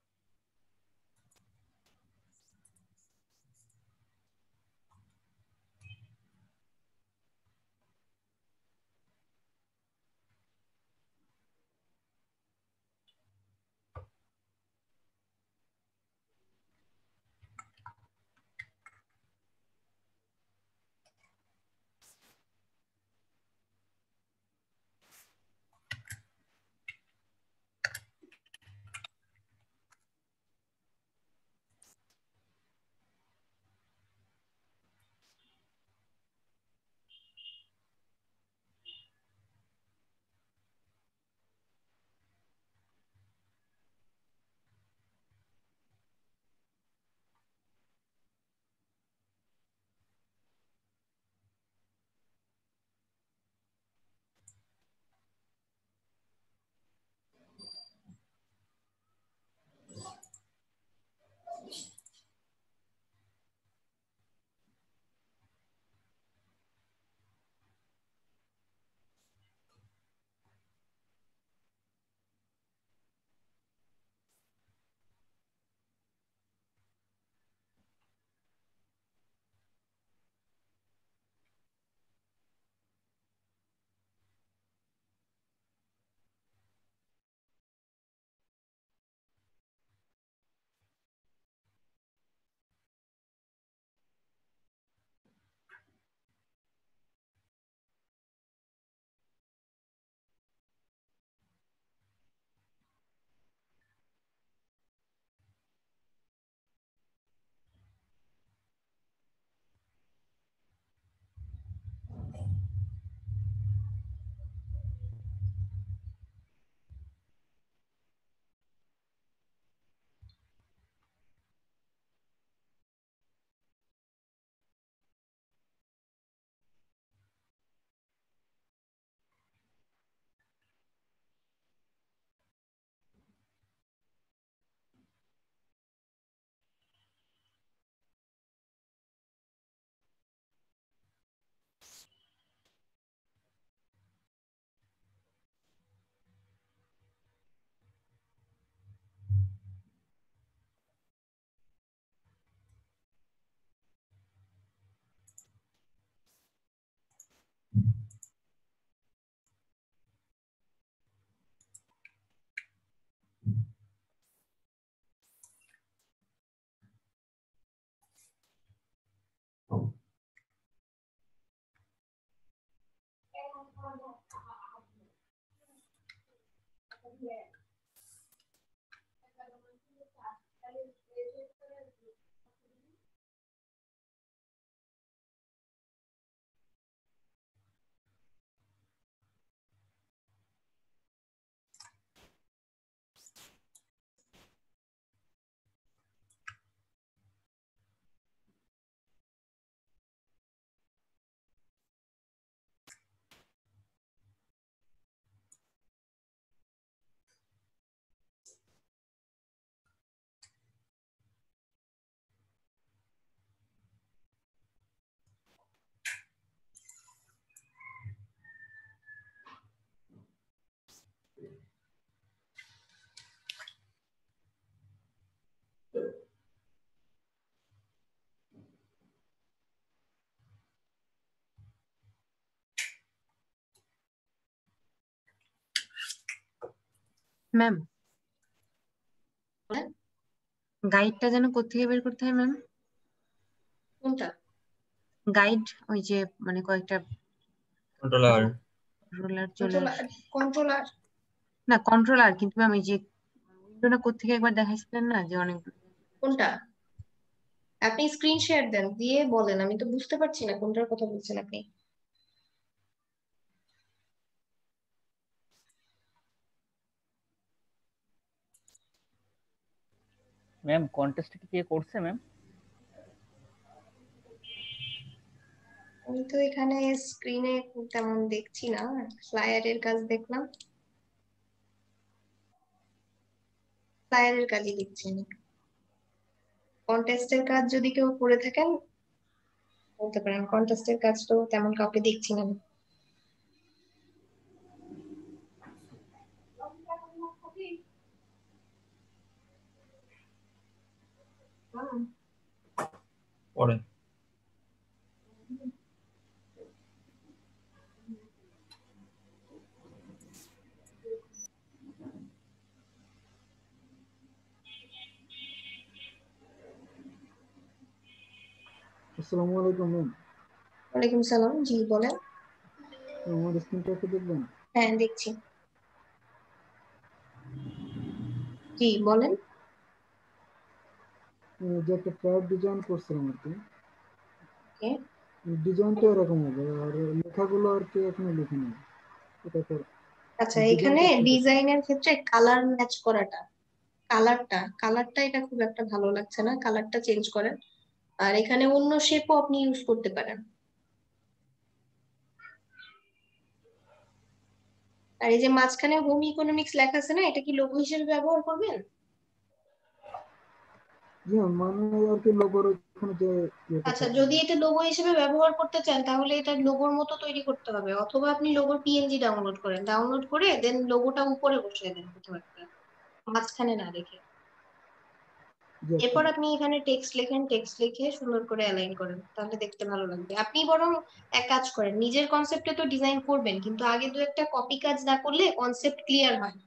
ম্যাম গাইডটা যেন কোত্থেকে বের করতে হয় ম্যাম? কোনটা? গাইড ওই যে মানে কয়েকটা কন্ট্রোলার। রোলার চলে কন্ট্রোলার, আসে। কন্ট্রোলার। না কন্ট্রোলার, কিন্তু ম্যাম এই যে উইন্ডোটা কোত্থেকে একবার দেখাইছিলেন না যে অনেকগুলো। কোনটা? আপনি স্ক্রিন শেয়ার দেন, দিয়ে বলেন, আমি তো বুঝতে পারছি না কোনটার কথা বলছেন আপনি। ম্যাম কন্টেস্ট কি কে করছে ম্যাম? আমি তো এখানে স্ক্রিনে তেমন দেখছি না, ফ্লায়ারের কাজ দেখলাম, ফ্লায়ারের কাজই দেখছি আমি। কন্টেস্টের কাজ যদি কেউ করে থাকেন বলতে পারেন, কন্টেস্টের কাজ তো তেমন কাউকে দেখছি না আমি। পড়েন। আসসালামু আলাইকুম ম্যাম। ওয়ালাইকুম সালাম, জি বলেন। আমার স্ক্রিনটা একটু দেখবেন? হ্যাঁ দেখছি, জি বলেন। যে একটা ফ্ল্যাট ডিজাইন করছিলাম আর কি, ওকে, ডিজাইনটা এরকম হবে, আর লেখাগুলো আর কি এখনো লিখিনি। এটা তো আচ্ছা এখানে ডিজাইনটা একটু দেখুন। ডিজাইনের ক্ষেত্রে কালার ম্যাচ করাটা, কালারটা এটা খুব একটা ভালো লাগছে না, কালারটা চেঞ্জ করেন। আর এখানে অন্য শেপও আপনি ইউজ করতে পারেন। আর এই যে মাঝখানে হোম ইকোনমিক্স লেখা আছে না, এটা কি লোগো হিসেবে ব্যবহার করবেন? জি ম্যাম, মানে আর কি লোগোর ওখানে যে ইয়েটা আচ্ছা থাকে। যদি এটা লোগো হিসেবে ব্যবহার করতে চান তাহলে এটা লোগোর মতো তৈরি করতে হবে, অথবা আপনি লোগোর পিএনজি ডাউনলোড করেন, ডাউনলোড করে দেন লোগোটা উপরে বসিয়ে দেন কোথাও একটা, মাঝখানে না রেখে। যে একটা এরপর আপনি এখানে টেক্সট লেখেন, টেক্সট লিখে সুন্দর করে অ্যালাইন করেন, তাহলে দেখতে ভালো লাগবে। আপনি বরং এক কাজ করেন, নিজের কনসেপ্টে তো ডিজাইন করবেন, কিন্তু আগে দু একটা কপি কাজ না করলে কনসেপ্ট ক্লিয়ার হয় না।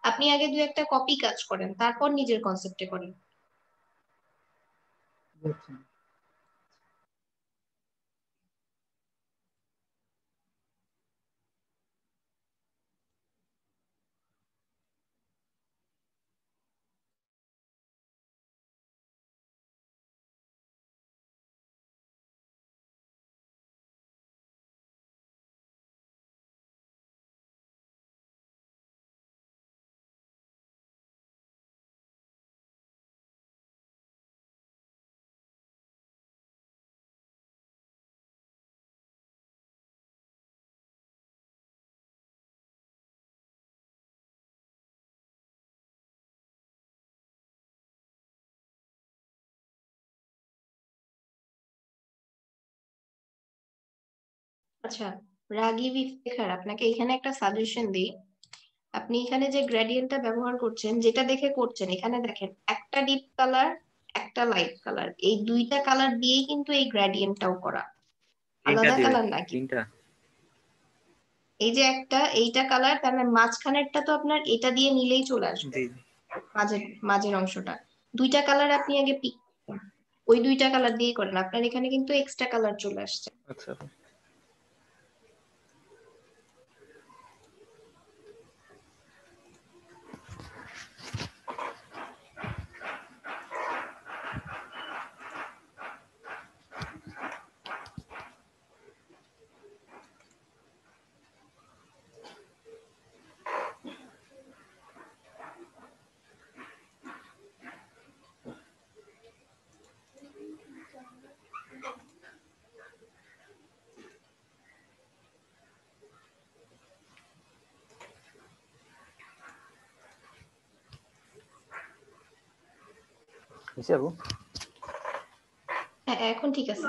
আপনি আগে দু একটা কপি কাজ করেন, তারপর নিজের কনসেপ্টে করেন। দেখছেন। আচ্ছা, রাগিব ইফতেখার, আপনাকে এখানে একটা সাজেশন দিই। আপনি এখানে যে গ্রেডিয়েন্টটা ব্যবহার করছেন, যেটা দেখে করছেন, এখানে দেখেন একটা ডিপ কালার, একটা লাইট কালার, এই দুইটা কালার দিয়েই কিন্তু এই গ্রেডিয়েন্টটাও করা, তিনটা আলাদা দিবেন, কালার নাকি। তিনটা। এই যে একটা, এইটা কালার, তার মানে মাঝখানেরটা তো আপনার এটা দিয়ে নিলেই চলে আসবে, জি। মাঝের মাঝের অংশটা। দুইটা কালার আপনি আগে পিক, ওই দুইটা কালার দিয়ে করেন, আপনার এখানে কিন্তু এক্সট্রা কালার চলে আসছে। আচ্ছা। হয়েছে আপু? হ্যাঁ এখন ঠিক আছে।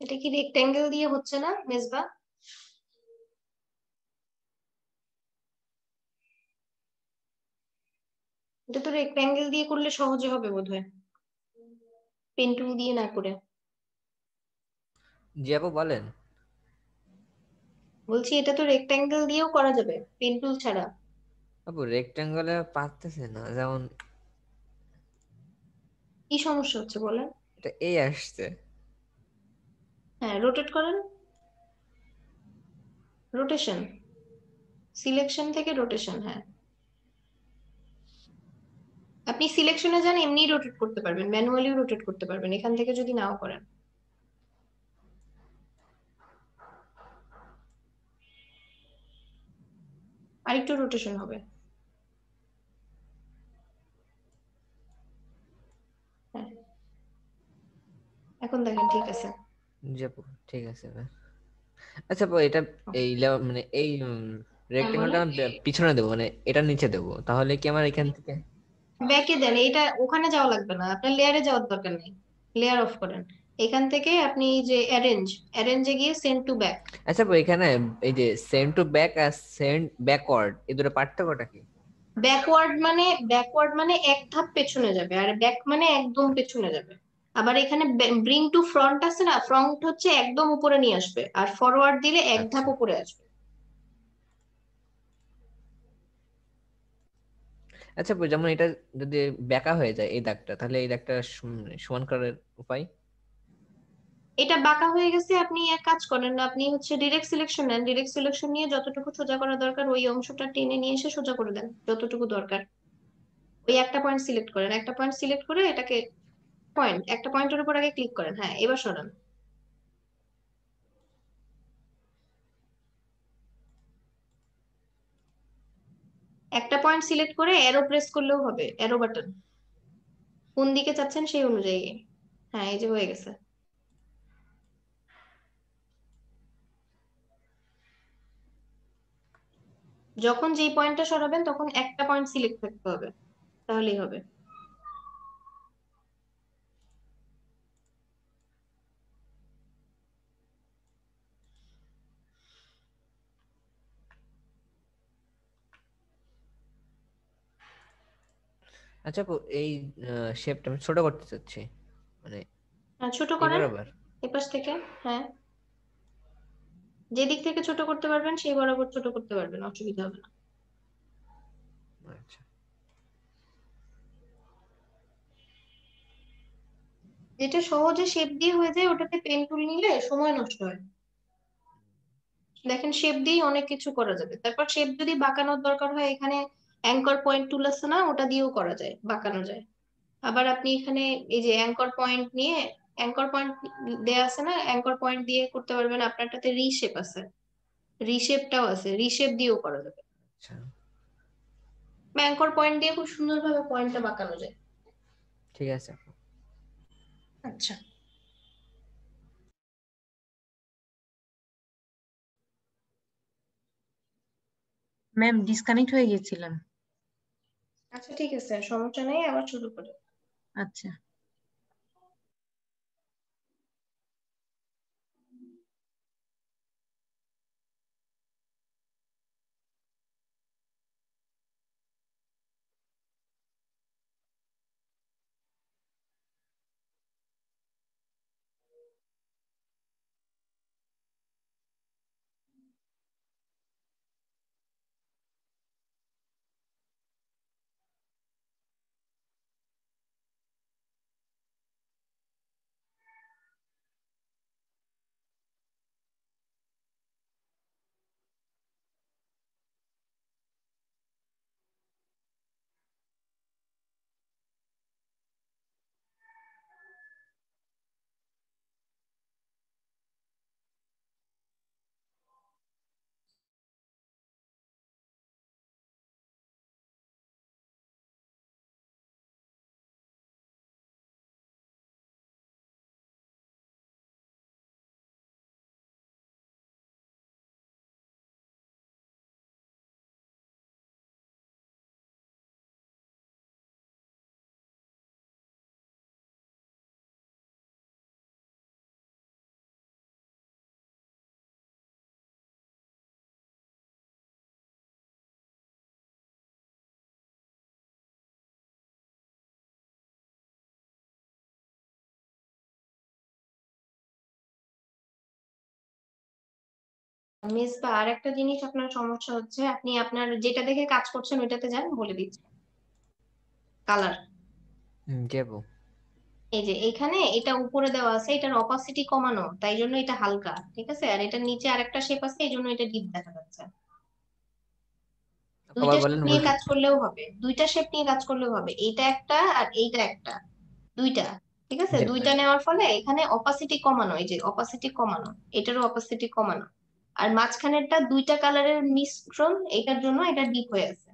এটা কি রেক্টেঙ্গেল দিয়ে হচ্ছে না মেজবা? এটা তো রেক্টেঙ্গেল দিয়ে করলে সহজে হবে বোধহয়, পেন টুল দিয়ে না করে। জি আপু বলেন। বলছি এটা তো রেক্টেঙ্গেল দিয়েও করা যাবে পেন টুল ছাড়া। আপু রেক্টেঙ্গলে পারতেছে না, যেমন কি সমস্যা হচ্ছে বলেন? এটা এই আসছে। হ্যাঁ, রোটেট করেন, রোটেশন, সিলেকশন থেকে রোটেশন। হ্যাঁ, আপনি সিলেকশনে যান, এমনি রোটেট করতে পারবেন, ম্যানুয়ালিও রোটেট করতে পারবেন এখান থেকে যদি নাও করেন। আরেকটু রোটেশন হবে। হ্যাঁ, এখন দেখেন ঠিক আছে। জি আপু ঠিক আছে এবার। আচ্ছা আপু এটা এই মানে এই হ্যাঁ বলেন। রেক্টেঙ্গলটা পিছনে দেবো, মানে এটা নিচে দেবো, তাহলে কি আমার এখান থেকে? ব্যাকে দেন, এটা ওখানে যাওয়া লাগবে না, আপনার লেয়ারে যাওয়ার দরকার নেই, লেয়ার অফ করেন। এখান থেকে আপনি যে অ্যারেঞ্জে গিয়ে সেন্ড টু ব্যাক। আচ্ছা আপু এখানে এই যে সেন্ড টু ব্যাক আর সেন্ড ব্যাকওয়ার্ড, এই দুটো পার্থক্যটা কি? ব্যাকওয়ার্ড মানে এক ধাপ পেছনে যাবে, আর ব্যাক মানে একদম পেছনে যাবে। আবার এখানে ব্রিং টু ফ্রন্ট আছে না, ফ্রন্ট হচ্ছে একদম উপরে নিয়ে আসবে, আর ফরওয়ার্ড দিলে এক ধাপ আচ্ছা উপরে আসবে। আচ্ছা আপু যেমন এটা যদি বেঁকা হয়ে যায় এই দাগটা, তাহলে এই দাগটা সমান করার উপায়? এটা বাঁকা হয়ে গেছে, আপনি এক কাজ করেন না, আপনি হচ্ছে ডিরেক্ট সিলেকশন নেন, ডিরেক্ট সিলেকশন নিয়ে যতটুকু সোজা করা দরকার ওই অংশটা টেনে নিয়ে এসে সোজা করে দেন যতটুকু দরকার। ওই একটা পয়েন্ট সিলেক্ট করেন, একটা পয়েন্ট সিলেক্ট করে এটাকে একটা পয়েন্টের উপর আগে ক্লিক করেন। হ্যাঁ, এবার সরান। একটা পয়েন্ট সিলেক্ট করে অ্যারো প্রেস করলেও হবে, অ্যারো বাটন কোন দিকে চাচ্ছেন সেই অনুযায়ী। হ্যাঁ, এই যে হয়ে গেছে। যখন যেই পয়েন্টটা সরাবেন তখন একটা পয়েন্ট সিলেক্ট থাকতে হবে, তাহলেই হবে। আচ্ছা আপু এই শেপটা আমি ছোট করতে চাচ্ছি, মানে ছোট এই করেন বরাবর। এপাশ থেকে। হ্যাঁ, যেদিক থেকে ছোট করতে পারবেন সেই বরাবর ছোট করতে পারবেন, অসুবিধা হবে না। আচ্ছা যেটা সহজে শেপ দিয়ে হয়ে যায় ওটাতে পেন টুল নিলে সময় নষ্ট হয়। দেখেন শেপ দিয়েই অনেক কিছু করা যাবে। তারপর শেপ যদি বাঁকানোর দরকার হয়, এখানে অ্যাঙ্কর পয়েন্ট টুল আছে না, ওটা দিয়েও করা যায়, বাঁকানো যায়। আবার আপনি এখানে এই যে অ্যাঙ্কর পয়েন্ট নিয়ে, অ্যাঙ্কর পয়েন্ট দেয়া আছে না, অ্যাঙ্কর পয়েন্ট দিয়ে করতে পারবেন। আপনারটাতে রিশেপ আছে, রিশেপটাও আছে, রিশেপ দিয়েও করা যাবে। আচ্ছা বা অ্যাঙ্কর পয়েন্ট দিয়ে খুব সুন্দরভাবে পয়েন্টটা বাঁকানো যায়। ঠিক আছে আপু। আচ্ছা, ম্যাম ডিসকানেক্ট হয়ে গেছিলাম। আচ্ছা ঠিক আছে, সমস্যা নেই, আবার শুরু করে। আচ্ছা। মিস বা আর একটা জিনিস আপনার সমস্যা হচ্ছে, আপনি আপনার যেটা দেখে কাজ করছেন ওইটাতে যান, বলে দিচ্ছি। কালার, জি আপু। এই যে এখানে এটা উপরে দেওয়া আছে, এটার অপাসিটি কমানো, তাই জন্য এটা হালকা, ঠিক আছে। আর এটার নিচে আরেকটা শেপ আছে, এই জন্য এটা ডিপ দেখা যাচ্ছে। আবার দুইটা শেপ বলেন নিয়ে কাজ করলেও হবে, দুইটা শেপ নিয়ে কাজ করলেও হবে, এইটা একটা আর এইটা একটা, দুইটা, ঠিক আছে। জি আপু। দুইটা নেওয়ার ফলে এখানে অপাসিটি কমানো, এই যে অপাসিটি কমানো, এটারও অপাসিটি কমানো। আর মাঝখানেরটা দুইটা কালারের মিশ্রণ, এটার জন্য এটা ডিপ হয়ে আছে।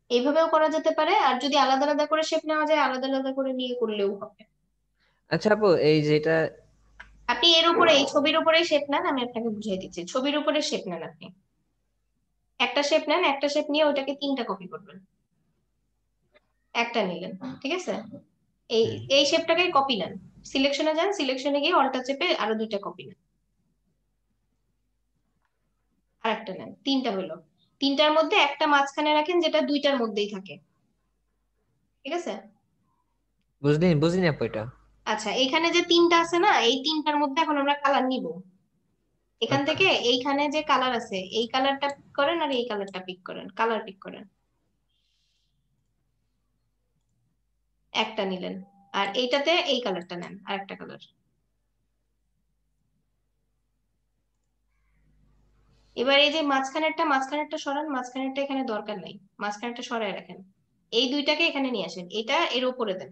এইভাবেও করা যেতে পারে, আর যদি আলাদা আলাদা করে শেপ নেওয়া যায় আলাদা আলাদা করে নিয়ে করলেও হবে। আচ্ছা আপু, এই যেটা আপনি এর উপরে, এই ছবির উপরে শেপ নেন, আমি আপনাকে বুঝিয়ে দিচ্ছি। ছবির উপরে শেপ নেন, আপনি একটা শেপ নেন, একটা শেপ নিয়ে ওটাকে তিনটা কপি করবেন। একটা নিলেন, ঠিক আছে। এই এই শেপটাকে কপি নেন, সিলেকশনে যান, সিলেকশনে গিয়ে অল্টা চেপে আরো দুইটা কপি নেন, আর একটা নেন, তিনটা হলো। তিনটার মধ্যে একটা মাঝখানে রাখেন যেটা দুইটার মধ্যেই থাকে, ঠিক আছে। বুঝলিনি আপু এটা। আচ্ছা, এখানে যে তিনটা আছে না, এই তিনটার মধ্যে এখন আমরা কালার নিব। এখান আচ্ছা থেকে এইখানে যে কালার আছে, এই কালারটা পিক করেন আর এই কালারটা পিক করেন, কালার পিক করেন। একটা নিলেন, আর এইটাতে এই কালারটা নেন, আর একটা কালার। এবার এই যে মাঝখানেরটা সরান, মাঝখানেরটা এখানে দরকার নাই, মাঝখানেরটা সরায় রাখেন। এই দুইটাকে এখানে নিয়ে আসেন, এটা এর উপরে দেন।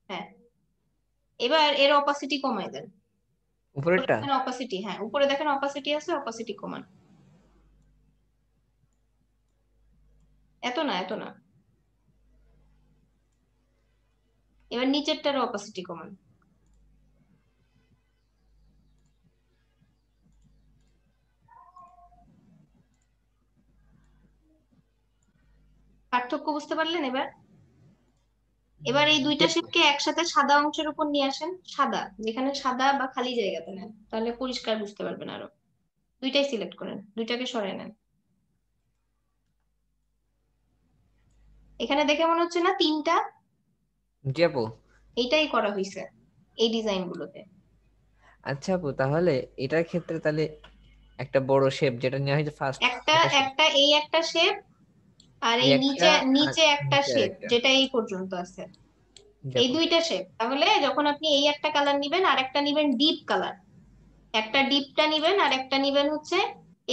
হ্যাঁ, এবার এর অপাসিটি কমায় দেন। উপরেরটা। অপাসিটি, হ্যাঁ উপরে দেখেন অপাসিটি আছে, অপাসিটি কমান। এত না, এত না। এবার নিচেরটার অপাসিটি কমান। পার্থক্য বুঝতে পারলেন এবার? এবার এই দুইটা শেপকে একসাথে সাদা অংশের উপর নিয়ে আসেন, সাদা, যেখানে সাদা বা খালি জায়গাতে নেন, তাহলে পরিষ্কার বুঝতে পারবেন আরো। দুইটাই সিলেক্ট করেন, দুইটাকে সরায় নেন। এখানে দেখে মনে হচ্ছে না তিনটা? জি আপু। এইটাই করা হয়েছে এই ডিজাইন গুলোতে। আচ্ছা আপু, তাহলে এটার ক্ষেত্রে তাহলে একটা বড় শেপ যেটা নেওয়া হয়েছে ফার্স্ট, একটা এটা শেপ, একটা এই একটা শেপ, আর এই এই একটা নিচে আর নিচে একটা নিচে শেপ একটা। যেটা এই পর্যন্ত আছে, জি এই আপু। দুইটা শেপ। তাহলে যখন আপনি এই একটা কালার নিবেন আর একটা নিবেন ডিপ কালার, একটা ডিপটা নিবেন আর একটা নিবেন হচ্ছে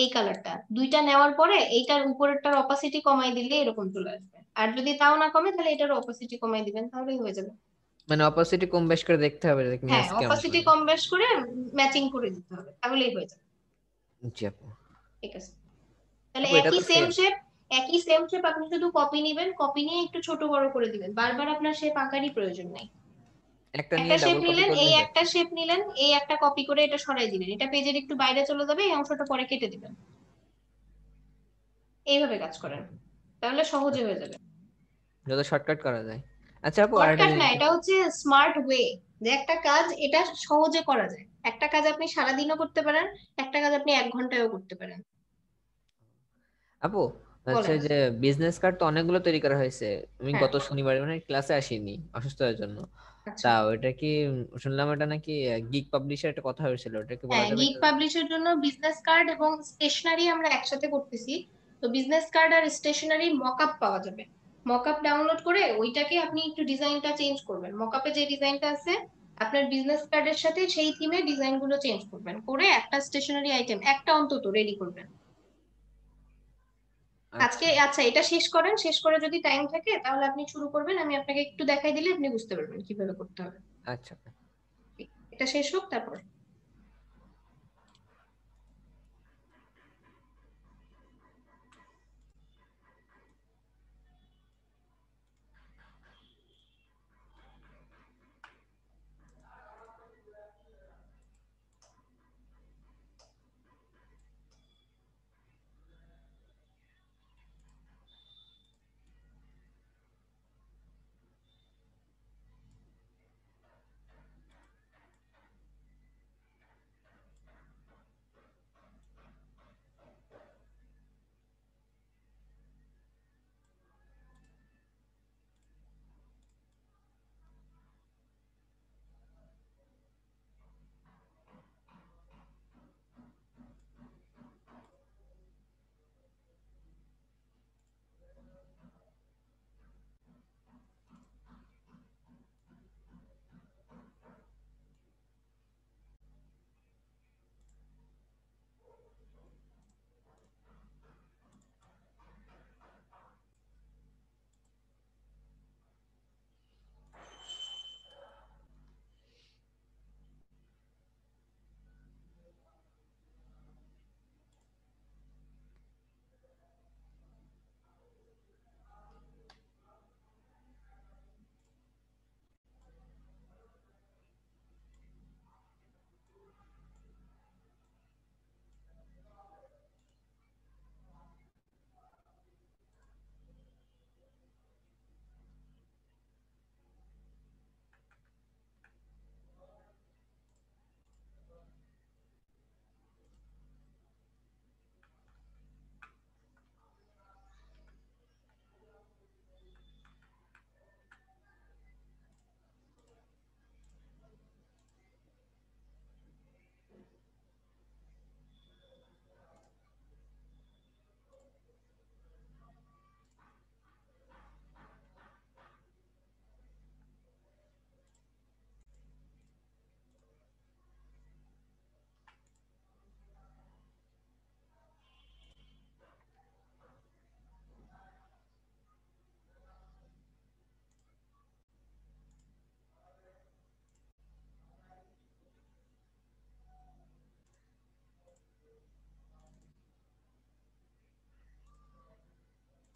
এই কালারটা, দুইটা নেওয়ার পরে এইটার উপরেরটার অপাসিটি কমাই দিলে এরকম চলে আসবে। আর যদি তাও না কমে তাহলে এটার অপাসিটি কমাই দিবেন, তাহলেই হয়ে যাবে। মানে অপোজিট কম বেশ করে দেখতে হবে হ্যাঁ, ম্যাচ কেমন অপাসিটি করে। কম বেশ করে ম্যাচিং করে দিতে হবে, তাহলেই হয়ে যাবে। জি আপু। ঠিক আছে, তাহলে আপু এটা একই তো সেম সেম। শেপ, একই সেম শেপ আপনি শুধু কপি নিবেন, কপি নিয়ে একটু ছোট বড় করে দিবেন, বারবার আপনার শেপ আঁকারই প্রয়োজন নাই। একটা একটা নিয়ে শেপ ডাবল কপি নিলেন, করলে এই হয়। একটা শেপ নিলেন, এই একটা কপি করে এটা সরাই দিলেন, এটা পেজের একটু বাইরে চলে যাবে, এই অংশটা পরে কেটে দিবেন। এইভাবে কাজ করেন, তাহলে সহজে হয়ে যাবে। যত শর্টকাট করা যায়। আচ্ছা আপু, আরেকটা শর্টকাট না, জিনিস। এটা হচ্ছে স্মার্ট ওয়ে, যে একটা কাজ এটা সহজে করা যায়। একটা কাজ আপনি সারাদিনও করতে পারেন, একটা কাজ আপনি 1 ঘন্টায়ও করতে পারেন। আপু হচ্ছে বলেন। যে বিজনেস কার্ড তো অনেকগুলো তৈরি করা হয়েছে। আমি হ্যাঁ, গত শনিবার মানে ক্লাসে আসিনি অসুস্থতার জন্য। আচ্ছা। তা ওটা কি শুনলাম এটা নাকি গিগ পাবলিশার একটা কথা হয়েছিল, ওটা কি বলা হ্যাঁ, যাবে গিগ এটা? পাবলিশের জন্য বিজনেস কার্ড এবং স্টেশনারি আমরা একসাথে করতেছি। তো বিজনেস কার্ড আর স্টেশনারি মকআপ পাওয়া যাবে। মকআপ ডাউনলোড করে ওইটাকে আপনি একটু ডিজাইনটা চেঞ্জ করবেন, মকআপে যে ডিজাইনটা আছে আপনার বিজনেস কার্ডের সাথে সেই থিমে ডিজাইন গুলো চেঞ্জ করবেন, করে একটা স্টেশনারি আইটেম একটা অন্তত রেডি করবেন আজকে। আচ্ছা আচ্ছা, এটা শেষ করেন, শেষ করে যদি টাইম থাকে তাহলে আপনি শুরু করবেন, আমি আপনাকে একটু দেখাই দিলে আপনি বুঝতে পারবেন কিভাবে করতে হবে। আচ্ছা। এটা শেষ হোক তারপর।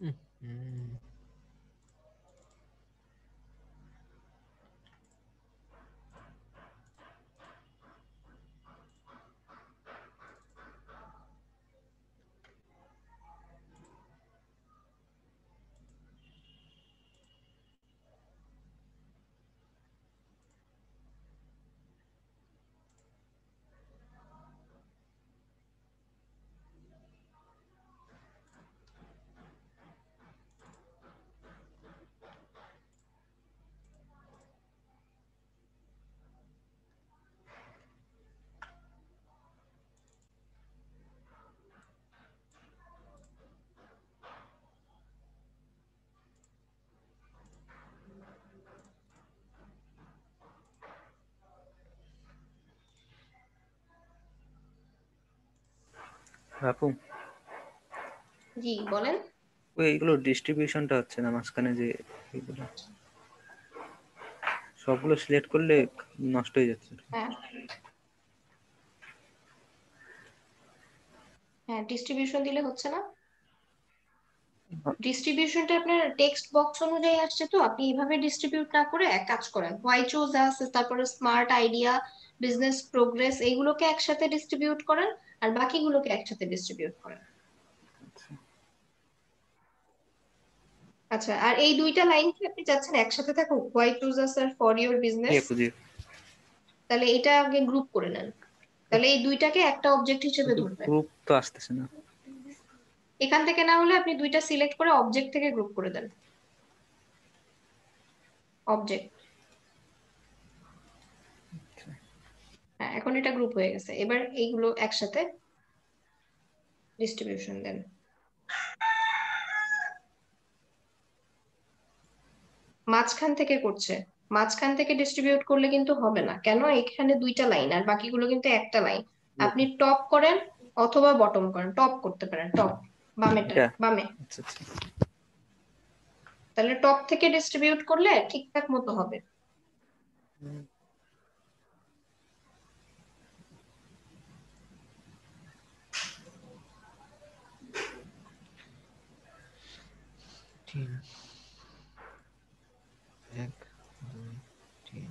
হুম। আপু, জি বলেন। ওই এইগুলো ডিস্ট্রিবিউশনটা হচ্ছে না মাঝখানে যে এইগুলো সবগুলো সিলেক্ট করলে নষ্ট হয়ে যাচ্ছে। হ্যাঁ হ্যাঁ, ডিস্ট্রিবিউশন দিলে হচ্ছে না। ডিস্ট্রিবিউশনটা আপনার টেক্সট বক্স অনুযায়ী আসছে, তো আপনি এইভাবে ডিস্ট্রিবিউট না করে এক কাজ করেন, হোয়াই চুজ আছে, তারপরে স্মার্ট আইডিয়া, বিজনেস প্রোগ্রেস, এইগুলোকে একসাথে ডিস্ট্রিবিউট করেন আর বাকিগুলোকে একসাথে ডিস্ট্রিবিউট করেন। আচ্ছা, আর এই দুইটা লাইন কি আপনি চাচ্ছেন একসাথে থাকুক, হোয়াই চুজ আছে আর ফর ইউর জি বিজনেস? আপু, জি। তাহলে এটা আগে গ্রুপ করে নেন, তাহলে এই দুইটাকে একটা অবজেক্ট হিসেবে ধরবে। গ্রুপ তো আসতেছে না। এখান থেকে না হলে আপনি দুইটা সিলেক্ট করে অবজেক্ট থেকে গ্রুপ করে দেন, অবজেক্ট। হ্যাঁ, এখন এটা গ্রুপ হয়ে গেছে, এবার এইগুলো একসাথে ডিস্ট্রিবিউশন দেন। মাঝখান থেকে করছে, মাঝখান থেকে ডিস্ট্রিবিউট করলে কিন্তু হবে না। কেন? এখানে দুইটা লাইন আর বাকিগুলো কিন্তু একটা লাইন। আপনি টপ করেন অথবা বটম করেন, টপ করতে পারেন, টপ বামেটা, এটা বামে। আচ্ছা আচ্ছা। তাহলে টপ থেকে ডিস্ট্রিবিউট করলে ঠিকঠাক মতো হবে। তিন, এক, দুই, তিন।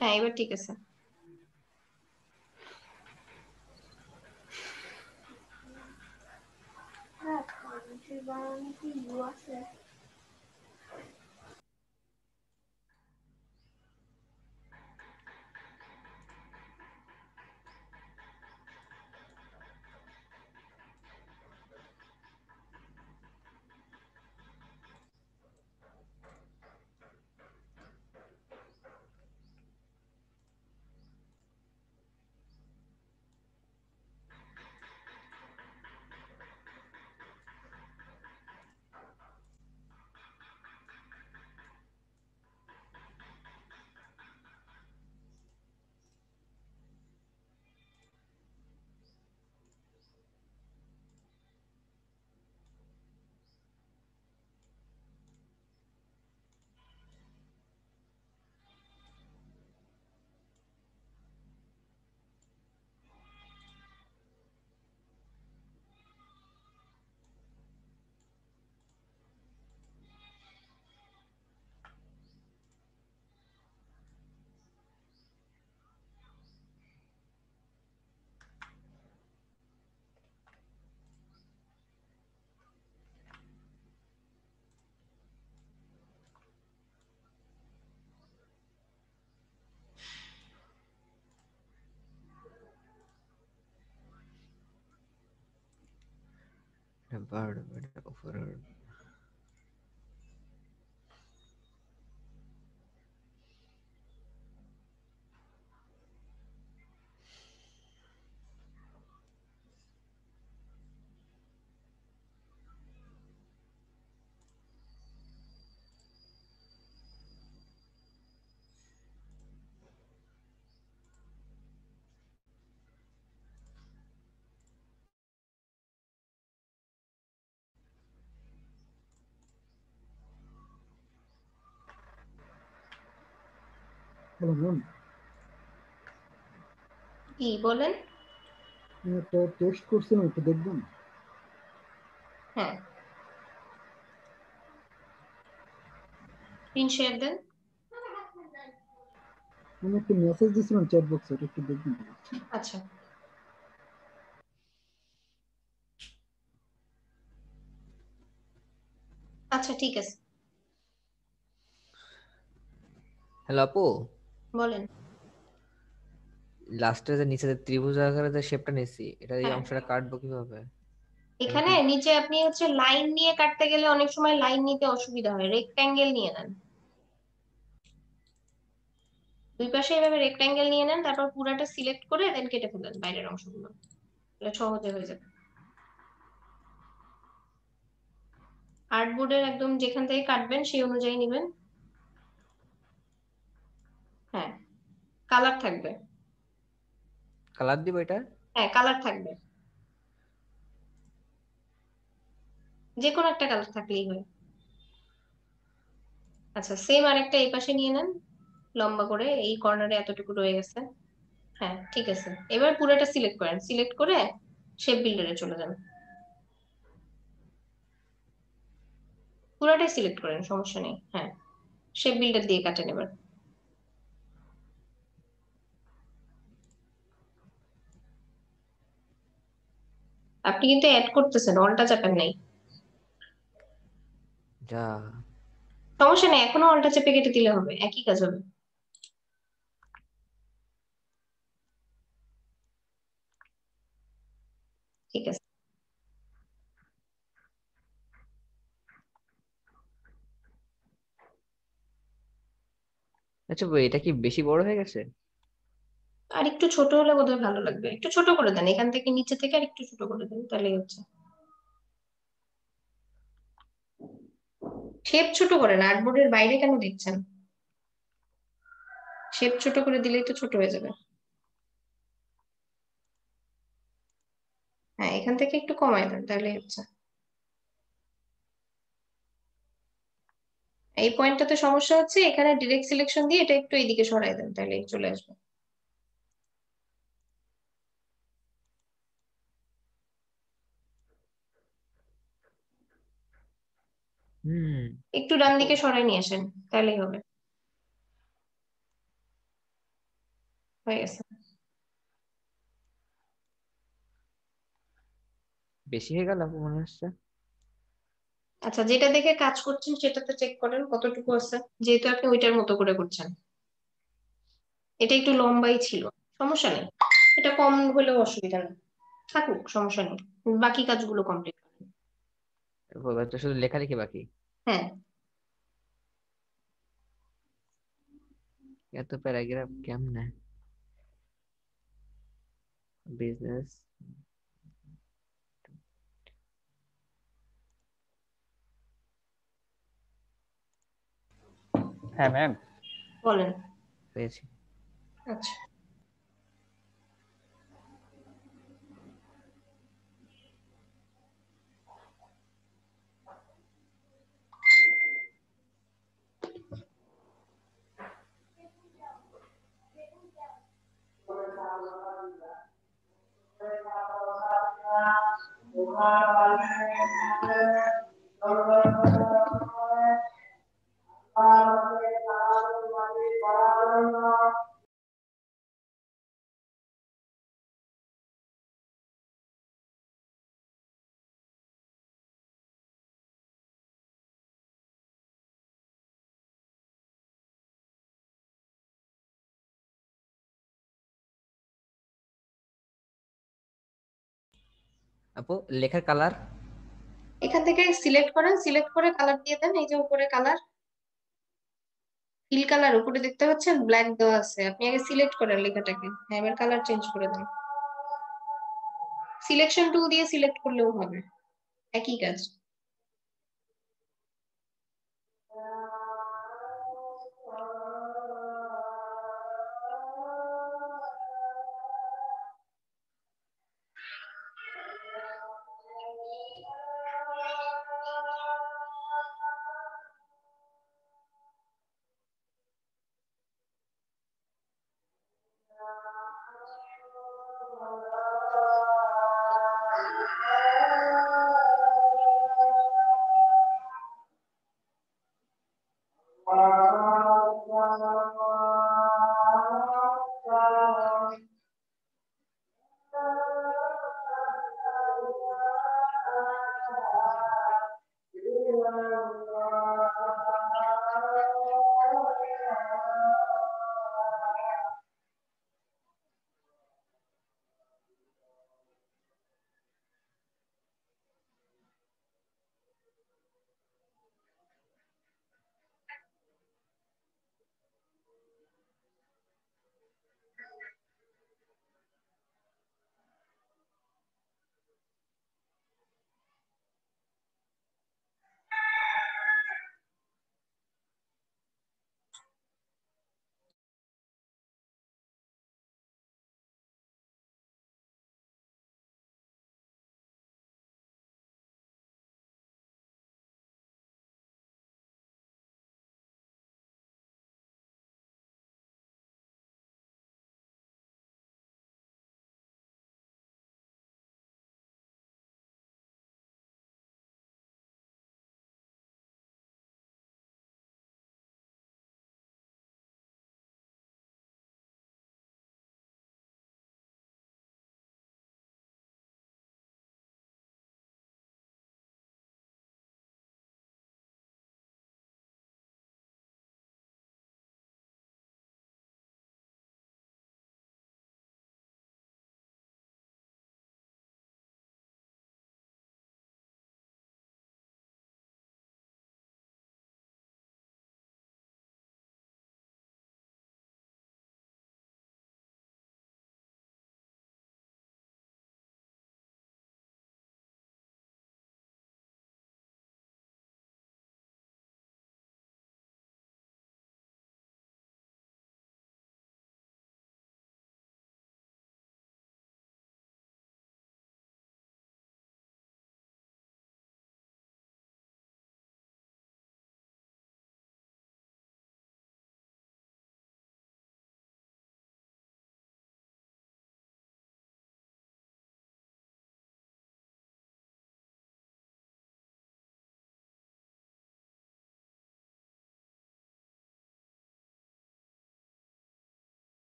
হ্যাঁ, এবার ঠিক আছে। বার্ড উপরের হ্যালো ম্যাম, কি বলেন? আমি একটা টেক্সট করছিলাম, একটু দেখবেন? হ্যাঁ, স্ক্রিন শেয়ার দেন। আমি একটা মেসেজ দিয়েছিলাম চ্যাট বক্সে, এটা একটু দেখবেন? আচ্ছা, আচ্ছা ঠিক আছে, হ্যালো আপু, বলেন। লাস্টে যে নিচে যে ত্রিভুজ আকারে যে শেপটা নিছি, এটা এই হ্যাঁ, অংশটা কাটবো কিভাবে? এটা এখানে কি নিচে আপনি হচ্ছে লাইন নিয়ে কাটতে গেলে অনেক সময় লাইন নিতে অসুবিধা হয়, রেক্ট্যাঙ্গেল নিয়ে নেন। দুই পাশে এভাবে রেক্ট্যাঙ্গেল নিয়ে নেন, তারপর পুরাটা সিলেক্ট করে দেন কেটে ফেলেন বাইরের অংশগুলো, তাহলে সহজে হয়ে যাবে। আর্টবোর্ডের একদম যেখান থেকে কাটবেন সেই অনুযায়ী নেবেন। হ্যাঁ, কালার থাকবে। কালার দিব এটা? হ্যাঁ, কালার থাকবে, যে কোনো একটা কালার থাকলেই হয়। আচ্ছা, সেম আরেকটা এই পাশে নিয়ে নেন, লম্বা করে, এই কর্নারে এতটুকু রয়ে গেছে। হ্যাঁ ঠিক আছে, এবার পুরোটা সিলেক্ট করেন, সিলেক্ট করে শেপ বিল্ডারে চলে যান, পুরোটাই সিলেক্ট করেন, সমস্যা নেই। হ্যাঁ, শেপ বিল্ডার দিয়ে কাটেন এবার। আপনি কিন্তু অ্যাড করতেছেন, অলটা চাপেন নাই। যা, সমস্যা নেই, এখনো অলটা চেপে কেটে দিলে হবে, একই কাজ হবে। ঠিক আছে। আচ্ছা ভাই, এটা কি বেশি বড় হয়ে গেছে? আর একটু ছোট হলে বোধহয় ভালো লাগবে, একটু ছোট করে দেন, এখান থেকে নিচে থেকে আর একটু ছোট করে দেন, তাহলেই হচ্ছে। শেপ ছোট করেন, আর্টবোর্ডের বাইরে কেন দেখছেন? শেপ ছোট করে দিলেই তো ছোট হয়ে যাবে। হ্যাঁ, এখান থেকে একটু কমায় দেন, তাহলেই হচ্ছে। এই পয়েন্টটাতে সমস্যা হচ্ছে, এখানে ডিরেক্ট সিলেকশন দিয়ে এটা একটু এইদিকে সরাই দেন, তাহলে চলে আসবে। হুম। একটু ডান দিকে সরাই নিয়ে আসেন, তাহলেই হবে, হয়ে গেছে। বেশি হয়ে গেল আপু মনে হচ্ছে। আচ্ছা, যেটা দেখে কাজ করছেন সেটাতে চেক করেন কতটুকু আছে, যেহেতু আপনি ওইটার মতো করে করছেন। এটা একটু লম্বাই ছিল, সমস্যা নেই, এটা কম হলেও অসুবিধা নেই, থাকুক, সমস্যা নেই। বাকি কাজগুলো কমপ্লিট করেন। এবার তো শুধু লেখালেখি বাকি। হ্যাঁ, এত প্যারাগ্রাফ কেমনে? বিজনেস। হ্যাঁ ম্যাম। বলেন। পেয়েছি। আচ্ছা, আপু লেখার কালার? এখান থেকে সিলেক্ট করেন, সিলেক্ট করে কালার দিয়ে দেন, এই যে উপরে কালার, ফিল কালার উপরে দেখতে পাচ্ছেন ব্ল্যাক দেওয়া আছে, আপনি আগে সিলেক্ট করেন লেখাটাকে। হ্যাঁ, এবার কালার চেঞ্জ করে দেন, সিলেকশন টুল দিয়ে সিলেক্ট করলেও হবে, একই কাজ।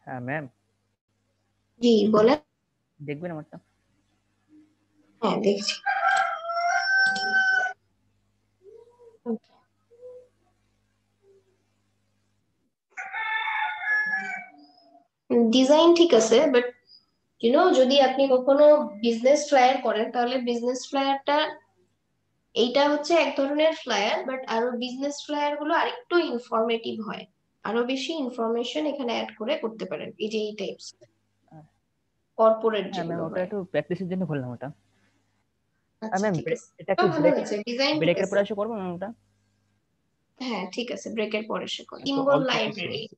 হ্যাঁ ম্যাম, জি বলেন। দেখবেন আমারটা? হ্যাঁ দেখছি। ডিজাইন ঠিক আছে, বাট যদি আপনি কখনো বিজনেস ফ্লায়ার করেন তাহলে বিজনেস ফ্লায়ারটা, এইটা হচ্ছে এক ধরনের ফ্লায়ার, বাট আরো বিজনেস ফ্লায়ার গুলো আরেকটু ইনফরমেটিভ হয়, আরো বেশি ইনফরমেশন এখানে অ্যাড করে করতে পারেন, এই যে এই টাইপস কর্পোরেট হ্যাঁ ম্যাম, যেগুলো ওটা হয়। একটু প্র্যাকটিসের জন্য বললাম ওটা। আর আচ্ছা ম্যাম ঠিক আছে, এটা একটু ভালো হয়েছে, ডিজাইন ঠিক ব্রেকের আছে। পরে এসে করবো ম্যাম ওটা? হ্যাঁ ঠিক আছে, ব্রেকের পরে শেখো। একটু সিম্বল অল্প কিছু লাইব্রেরি, আছে।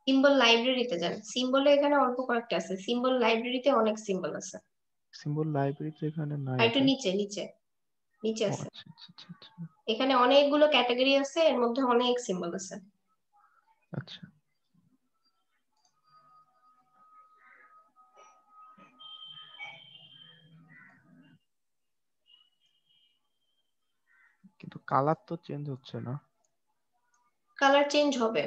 সিম্বল লাইব্রেরিতে যান। সিম্বলে এখানে অল্প কয়েকটা আছে, সিম্বল লাইব্রেরিতে অনেক সিম্বল আছে। সিম্বল লাইব্রেরিতে এখানে নাই আর একটু এটা। নিচে নিচে নিচে ও আছে, আচ্ছা আচ্ছা আচ্ছা আচ্ছা এখানে অনেকগুলো ক্যাটাগরি আছে, এর মধ্যে অনেক সিম্বল আছে। আচ্ছা। কিন্তু কালার তো চেঞ্জ হচ্ছে না। কালার চেঞ্জ হবে,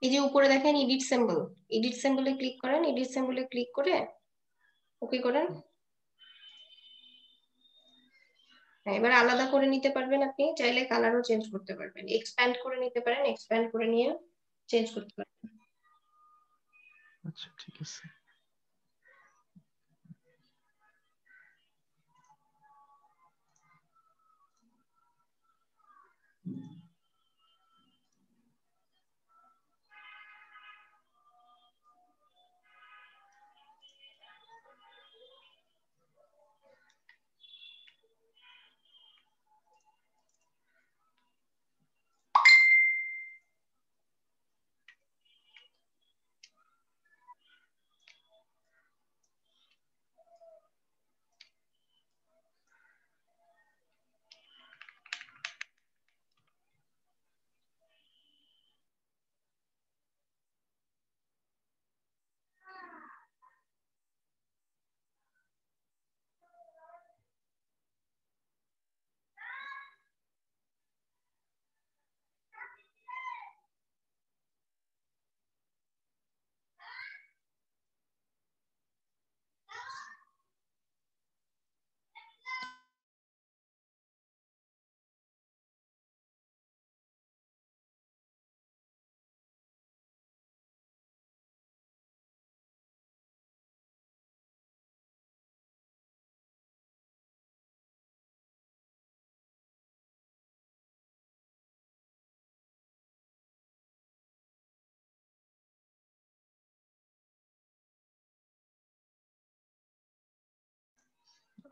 এই যে উপরে দেখেন এডিট সিম্বল, এডিট সিম্বলে ক্লিক করেন, এডিট সিম্বলে ক্লিক করে ওকে করেন। হ্যাঁ, এবার আলাদা করে নিতে পারবেন, আপনি চাইলে কালারও চেঞ্জ করতে পারবেন, এক্সপ্যান্ড করে নিতে পারেন, এক্সপ্যান্ড করে নিয়ে চেঞ্জ করতে পারবেন। আচ্ছা ঠিক আছে।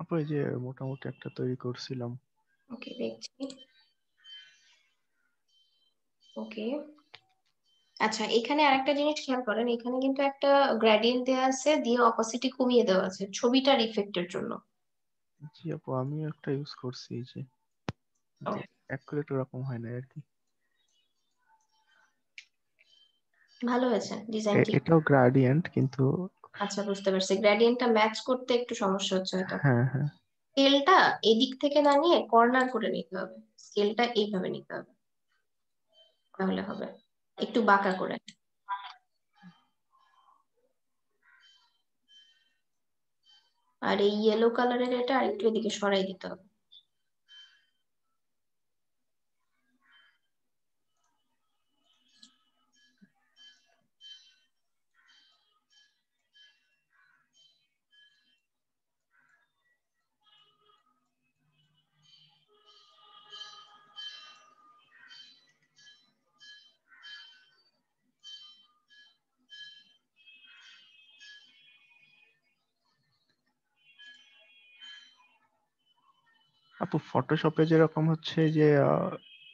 আপু এই যে মোটামুটি একটা তৈরি করছিলাম। ওকে দেখছি। ওকে, আচ্ছা এখানে আরেকটা জিনিস খেয়াল করেন, এখানে কিন্তু একটা গ্রেডিয়েন্ট দেওয়া আছে, দিয়ে অপাসিটি কমিয়ে দেওয়া আছে ছবিটার ইফেক্টের জন্য। জি আপু, আমিও একটা ইউজ করছি এই যে, কিন্তু অ্যাকুরেট ওরকম হয় না আর কি। ভালো হয়েছে, ডিজাইন ঠিক। এটাও গ্রাডিয়েন্ট কিন্তু। আচ্ছা বুঝতে পারছি, গ্রেডিয়েন্টটা ম্যাচ করতে একটু সমস্যা হচ্ছে হয়তো। হ্যাঁ হ্যাঁ। স্কেলটা এদিক থেকে না নিয়ে কর্নার করে নিতে হবে, স্কেলটা এইভাবে নিতে হবে, তাহলে হবে একটু বাঁকা করে। আর এই ইয়েলো কালারের এটা আরেকটু এদিকে সরাই দিতে হবে। আপু ফটোশপে যেরকম হচ্ছে যে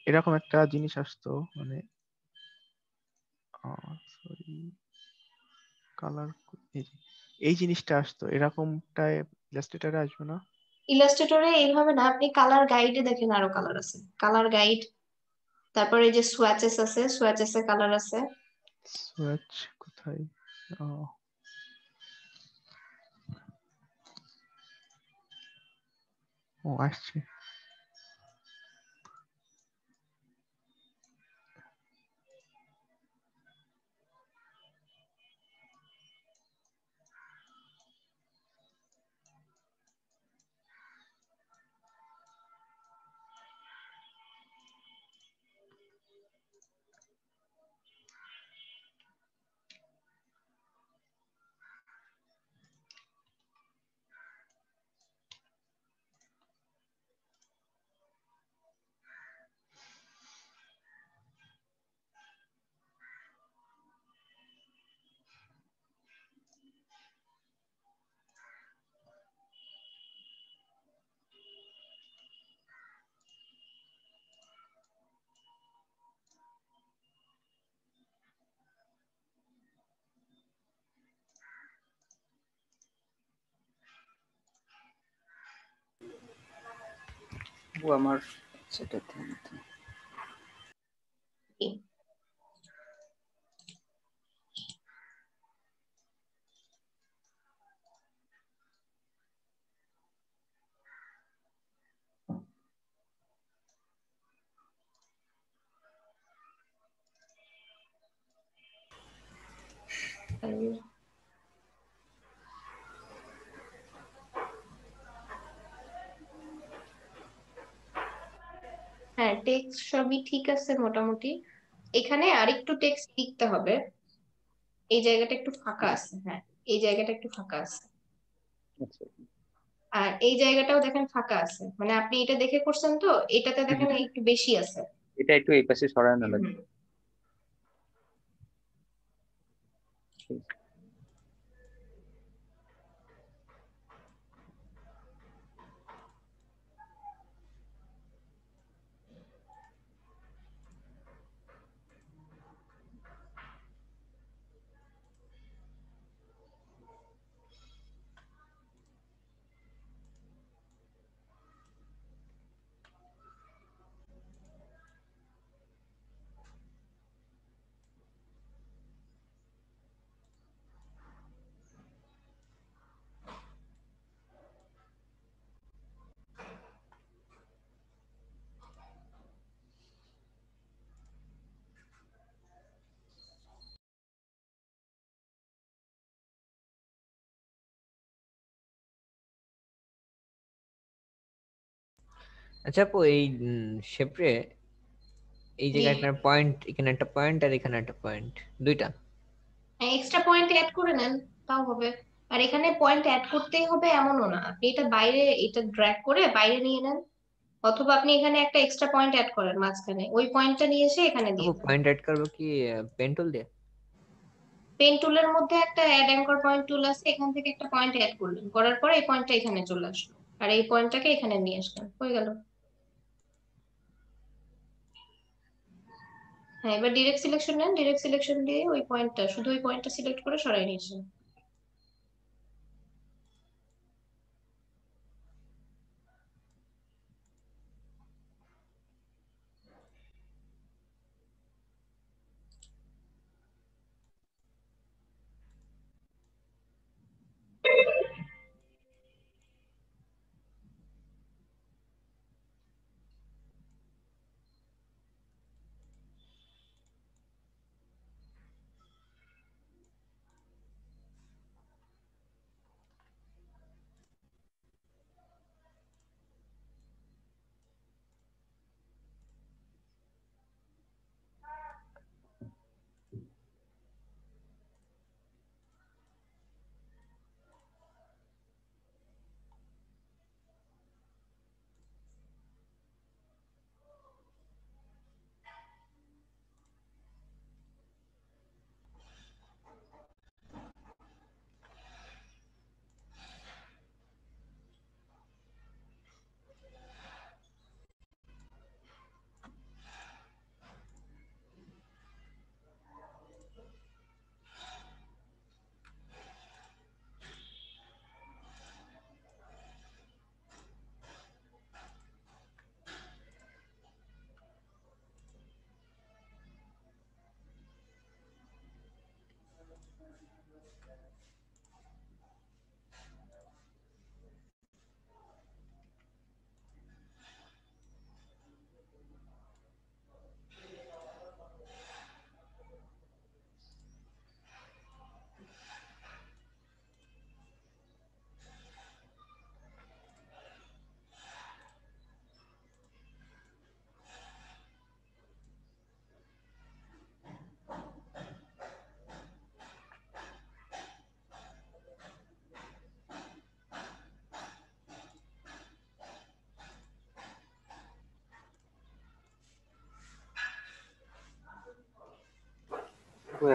এরকম একটা জিনিস আসতো, মানে সরি কালার, এই জিনিসটা আসতো, এরকমটায় ইলাস্ট্রেটরে আসবে না? ইলাস্ট্রেটরে এইভাবে না, আপনি কালার গাইডে দেখেন আরো কালার আছে, কালার গাইড, তারপরে এই যে সোয়াচেস আছে, সোয়াচেসে কালার আছে। সোয়াচ কোথায়? ও আসছে। আপু আমার সেটা হ্যাঁ, টেক্সট সবই ঠিক আছে মোটামুটি। এখানে আরেকটু টেক্সট লিখতে হবে। এই জায়গাটা একটু ফাঁকা আছে, হ্যাঁ এই জায়গাটা একটু ফাঁকা আছে। আর এই জায়গাটাও দেখেন ফাঁকা আছে, মানে আপনি এটা দেখে করছেন তো, এটাতে দেখেন একটু বেশি আছে। এটা একটু এই পাশে সরানো লাগবে। আচ্ছা আপু, এই শেপে এই জি, জায়গায় একটা পয়েন্ট, এখানে একটা পয়েন্ট আর এখানে একটা পয়েন্ট, দুইটা। এক্সট্রা পয়েন্ট অ্যাড করে নেন তাও হবে। আর এখানে পয়েন্ট অ্যাড করতেই হবে এমনও না, আপনি এটা বাইরে, এটা ড্র্যাগ করে বাইরে নিয়ে নেন, অথবা আপনি এখানে একটা এক্সট্রা পয়েন্ট অ্যাড করেন মাঝখানে, ওই পয়েন্টটা নিয়ে এসে এখানে আপু দিয়ে দেন। পয়েন্ট অ্যাড করবো কি পেন টুল দিয়ে? পেন টুলের মধ্যে একটা অ্যাড অ্যাঙ্কর পয়েন্ট টুল আছে, এখান থেকে একটা পয়েন্ট অ্যাড করলেন, করার পরে এই পয়েন্টটা এখানে চলে আসলো, আর এই পয়েন্টটাকে এখানে নিয়ে আসলেন, হয়ে গেল। হ্যাঁ, এবার ডিরেক্ট সিলেকশন নেন, ডিরেক্ট সিলেকশন দিয়ে ওই পয়েন্টটা, শুধু ওই পয়েন্টটা সিলেক্ট করে সরাই নিয়ে আসেন।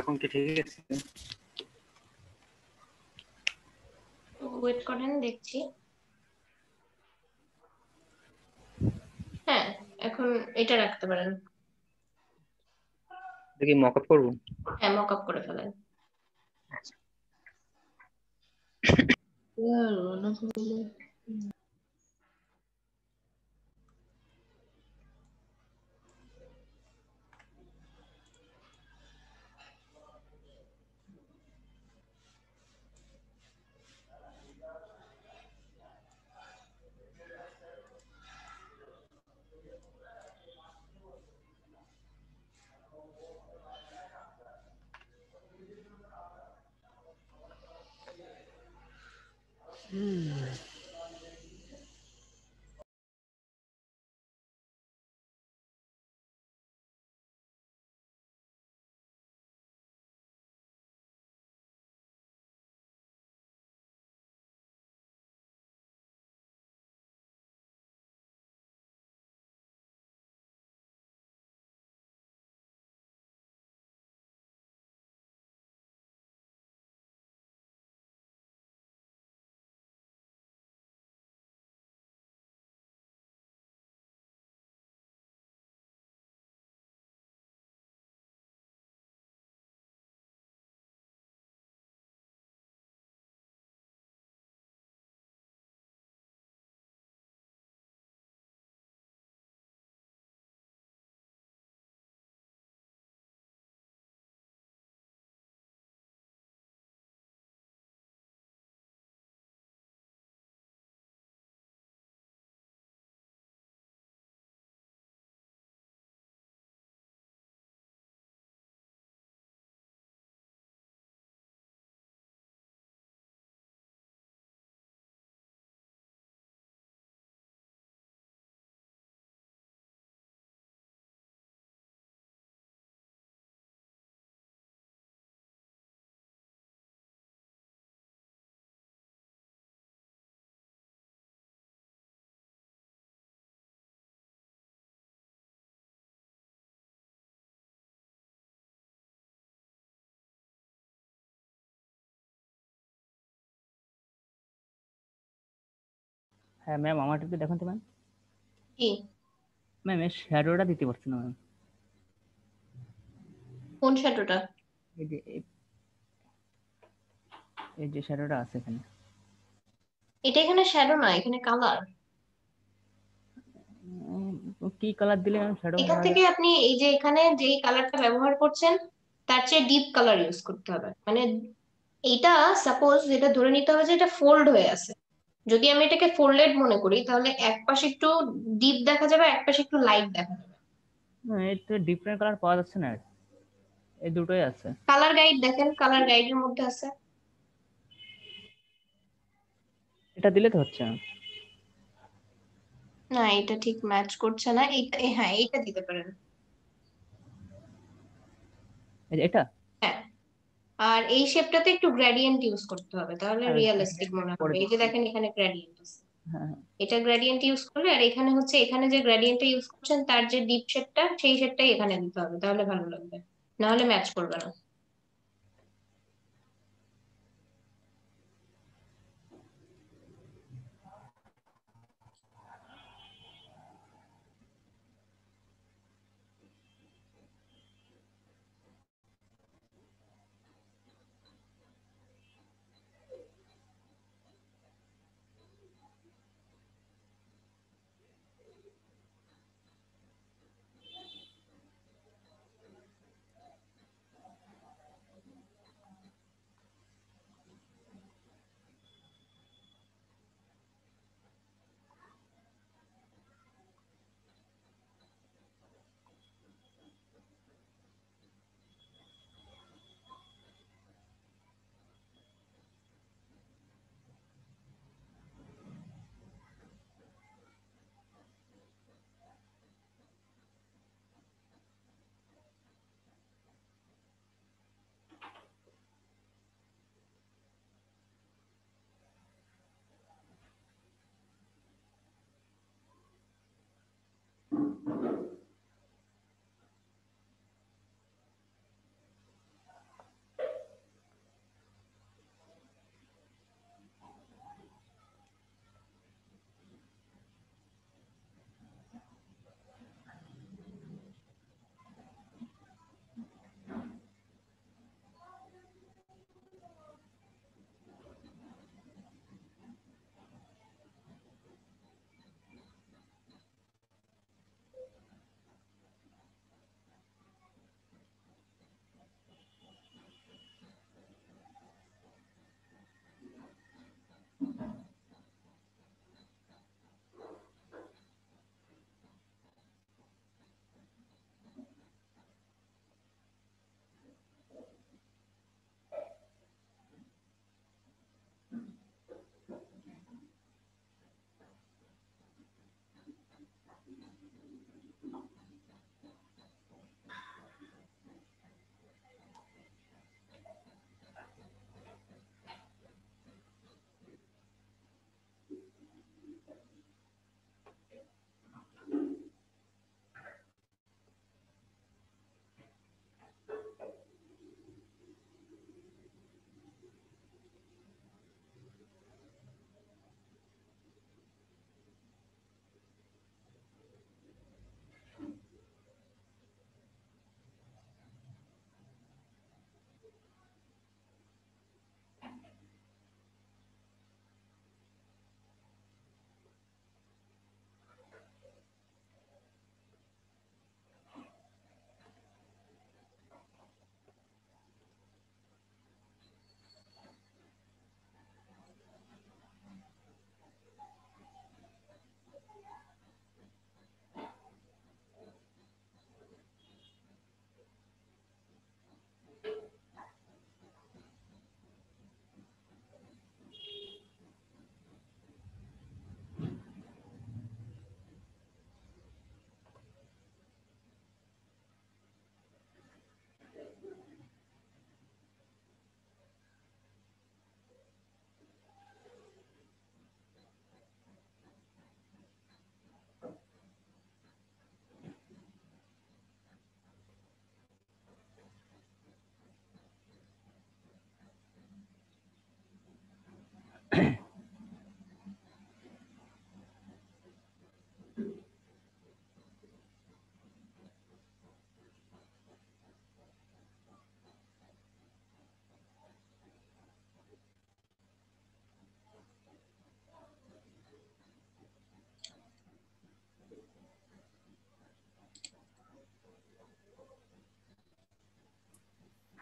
এখন কি ঠিক আছে? ওয়েট করেন, দেখছি। হ্যাঁ, এখন এটা রাখতে পারেন। দেখি মক আপ করবো। হ্যাঁ, মক আপ করে ফেলেন। হ্যাঁ ম্যাম, আমারটা একটু দেখুন তো ম্যাম। কি ম্যাম এর শ্যাডোটা দিতে পারছি না ম্যাম। কোন শ্যাডোটা? এই যে এই যে শ্যাডোটা আছে এখানে। এটা এখানে শ্যাডো না, এখানে কালার। কি কালার দিলে ম্যাম শ্যাডো এখান হয়ে থেকে যাবে? আপনি এই যে এখানে যেই কালারটা ব্যবহার করছেন তার চেয়ে ডিপ কালার ইউজ করতে হবে। মানে এইটা সাপোজ এটা ধরে নিতে হবে যে এটা ফোল্ড হয়ে আছে। যদি আমি এটাকে ফোল্ডেড মনে করি তাহলে এক পাশে একটু ডিপ দেখা যাবে, এক পাশে একটু লাইট দেখা যাবে। না, এর তো ডিফারেন্ট কালার পাওয়া যাচ্ছে না, এই দুটোই আছে। কালার গাইড দেখেন, কালার গাইডের মধ্যে আছে। এটা দিলে তো হচ্ছে না। না, এটা ঠিক ম্যাচ করছে না। এটা হ্যাঁ, এইটা দিতে পারেন। এই যে এটা। হ্যাঁ, আর এই শেপটাতে একটু গ্রেডিয়েন্ট ইউজ করতে হবে, তাহলে হ্যাঁ, রিয়েলিস্টিক মনে করে হবে। এই যে দিচ্ছি। দেখেন এখানে গ্রেডিয়েন্ট আছে, হ্যাঁ হ্যাঁ। এটা গ্রেডিয়েন্ট ইউজ করলে, আর এখানে হচ্ছে এখানে যে গ্রেডিয়েন্টটা ইউজ করছেন তার যে ডিপ শেডটা সেই শেডটাই এখানে দিতে হবে, তাহলে ভালো লাগবে, না হলে ম্যাচ করবে না।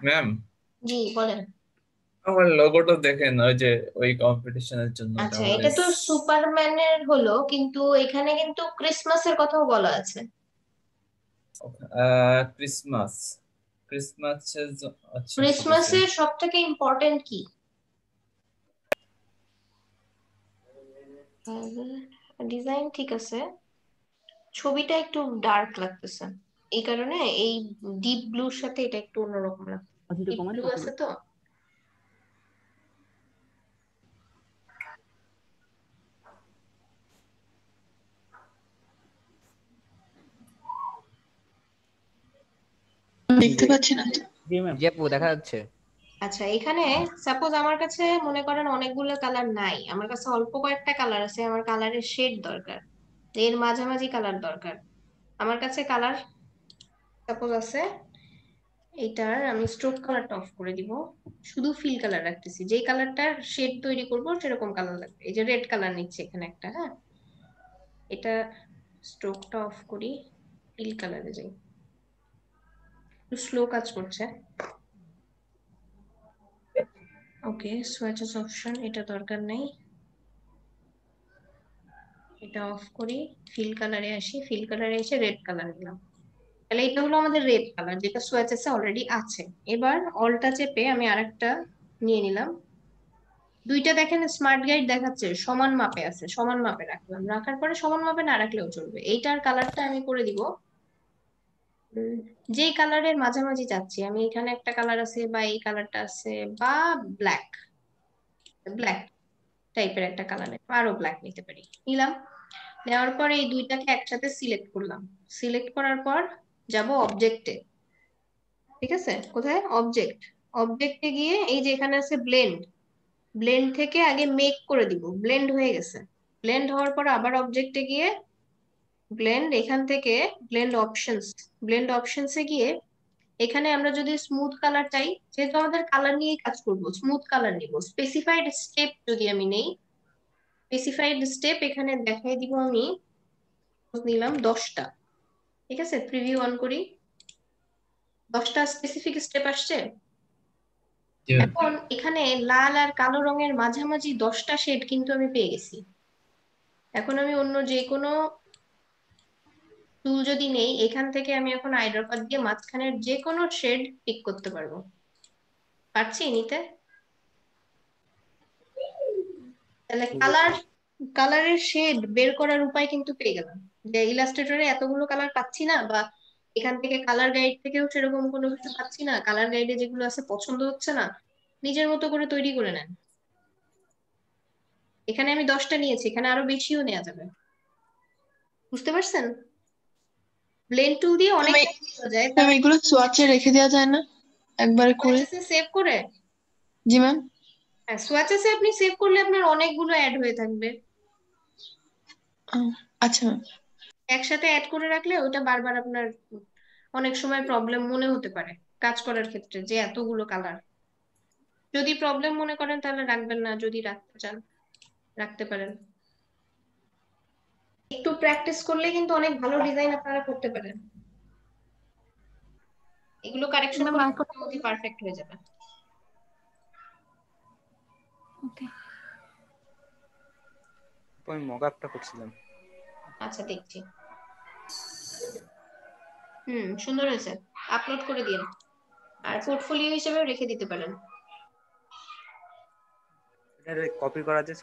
ম্যাম জি বলেন। আমার লোগোটা দেখেন, ওই যে ওই কম্পিটিশনের জন্য ওটা আচ্ছা, আমাদের এটা তো সুপারম্যানের হলো, কিন্তু এখানে কিন্তু ক্রিসমাসের কথাও বলা আছে। ক্রিসমাস ক্রিসমাসের আচ্ছা ঠিক আছে। ক্রিসমাসের সব থেকে ইম্পর্টেন্ট কি? ডিজাইন ঠিক আছে, ছবিটা একটু ডার্ক লাগতেছে, এই কারণে এই ডিপ ব্লুর সাথে এটা একটু অন্যরকম লাগছে। আচ্ছা একটু ডিপ কমেন্ট ব্লু করতে আছে বলুন। তো। দেখতে পাচ্ছি না তো। জি ম্যাম। জি আপু দেখা যাচ্ছে। আচ্ছা, এখানে সাপোজ আমার কাছে মনে করেন অনেকগুলো কালার নাই, আমার কাছে অল্প কয়েকটা কালার আছে, আমার কালারের শেড দরকার, এর মাঝামাঝি কালার দরকার। আমার কাছে কালার সাপোজ আছে, এটার আমি স্ট্রোক কালারটা অফ করে দিব, শুধু ফিল কালার রাখতেছি, যেই কালারটার শেড তৈরি করব সেরকম কালার লাগবে। এই যে রেড কালার নিচ্ছে এখানে একটা, হ্যাঁ, এটা স্ট্রোকটা অফ করি, ফিল কালারে যাই, একটু স্লো কাজ করছে। ওকে, সোয়াচেস অপশন এটা দরকার নেই, এটা অফ করি, ফিল কালারে আসি, ফিল কালারে এসে রেড কালার দিলাম। তাহলে এটা হলো আমাদের রেড কালার, যেটা সোয়াচেসে অলরেডি আছে। এবার অল্টা চেপে আমি আরেকটা নিয়ে নিলাম, দুইটা দেখেন স্মার্ট গাইড দেখাচ্ছে সমান মাপে আছে, সমান মাপে রাখলাম, রাখার পরে সমান মাপে না রাখলেও চলবে। এইটার কালারটা আমি করে দিব যেই কালারের মাঝামাঝি চাচ্ছি আমি, এখানে একটা কালার আছে বা এই কালারটা আছে বা ব্ল্যাক, ব্ল্যাক টাইপের একটা কালার, আরো ব্ল্যাক নিতে পারি, নিলাম। নেওয়ার পরে এই দুইটাকে একসাথে সিলেক্ট করলাম, সিলেক্ট করার পর যাব অবজেক্টে, ঠিক আছে, কোথায় অবজেক্ট, অবজেক্টে গিয়ে এই যে এখানে আছে ব্লেন্ড, ব্লেন্ড থেকে আগে মেক করে দিব, ব্লেন্ড হয়ে গেছে, ব্লেন্ড হওয়ার পর আবার অবজেক্টে গিয়ে ব্লেন্ড, এখান থেকে ব্লেন্ড অপশনস, ব্লেন্ড অপশনসে গিয়ে এখানে আমরা যদি স্মুথ কালার চাই, যেহেতু আমাদের কালার নিয়ে কাজ করব, স্মুথ কালার নিব। স্পেসিফাইড স্টেপ যদি আমি নেই, স্পেসিফাইড স্টেপ এখানে দেখাই দিব আমি, নিলাম 10টা, ঠিক আছে, প্রিভিউ অন করি, 10টা স্পেসিফিক স্টেপ আসছে। এখন এখানে লাল আর কালো রঙের মাঝামাঝি 10টা শেড কিন্তু আমি পেয়ে গেছি। এখন আমি অন্য যে কোনো টুল যদি নেই, এখান থেকে আমি এখন আইড্রপার দিয়ে মাঝখানের যে কোনো শেড পিক করতে পারবো, পারছি নিতে। তাহলে কালারের শেড বের করার উপায় কিন্তু পেয়ে গেলাম, যে ইলাস্ট্রেটরে এতগুলো কালার পাচ্ছি না, বা এখান থেকে কালার গাইড থেকেও সেরকম কোনো কিছু পাচ্ছি না, কালার গাইডে যেগুলো আছে পছন্দ হচ্ছে না, নিজের মতো করে তৈরি করে নেন। এখানে আমি 10টা নিয়েছি, এখানে আরো বেশিও নেওয়া যাবে, বুঝতে পারছেন? ব্লেন্ড টুল দিয়ে অনেক করা যায়, ম্যাম এগুলো সোয়াচে রেখে দেওয়া যায় না একবারে করে? সেভ করে। জি ম্যাম। হ্যাঁ, সোয়াচেসে আপনি সেভ করলে আপনার অনেকগুলো অ্যাড হয়ে থাকবে, আচ্ছা ম্যাম। একসাথে অ্যাড করে রাখলে ওটা বারবার আপনার অনেক সময় প্রবলেম মনে হতে পারে কাজ করার ক্ষেত্রে, যে এতগুলো কালার। যদি প্রবলেম মনে করেন তাহলে রাখবেন না, যদি রাখতে চান রাখতে পারেন। একটু প্র্যাকটিস করলে কিন্তু অনেক ভালো ডিজাইন আপনারা করতে পারেন, এগুলো কারেকশন করলে পারফেক্ট হয়ে যাবে। আমি মকআপটা করছিলাম। আচ্ছা দেখছি, সুন্দর হয়েছে, আপলোড করে দিন, আর পোর্টফোলিও হিসেবেও রেখে দিতে পারেন। এটা কপি করা যে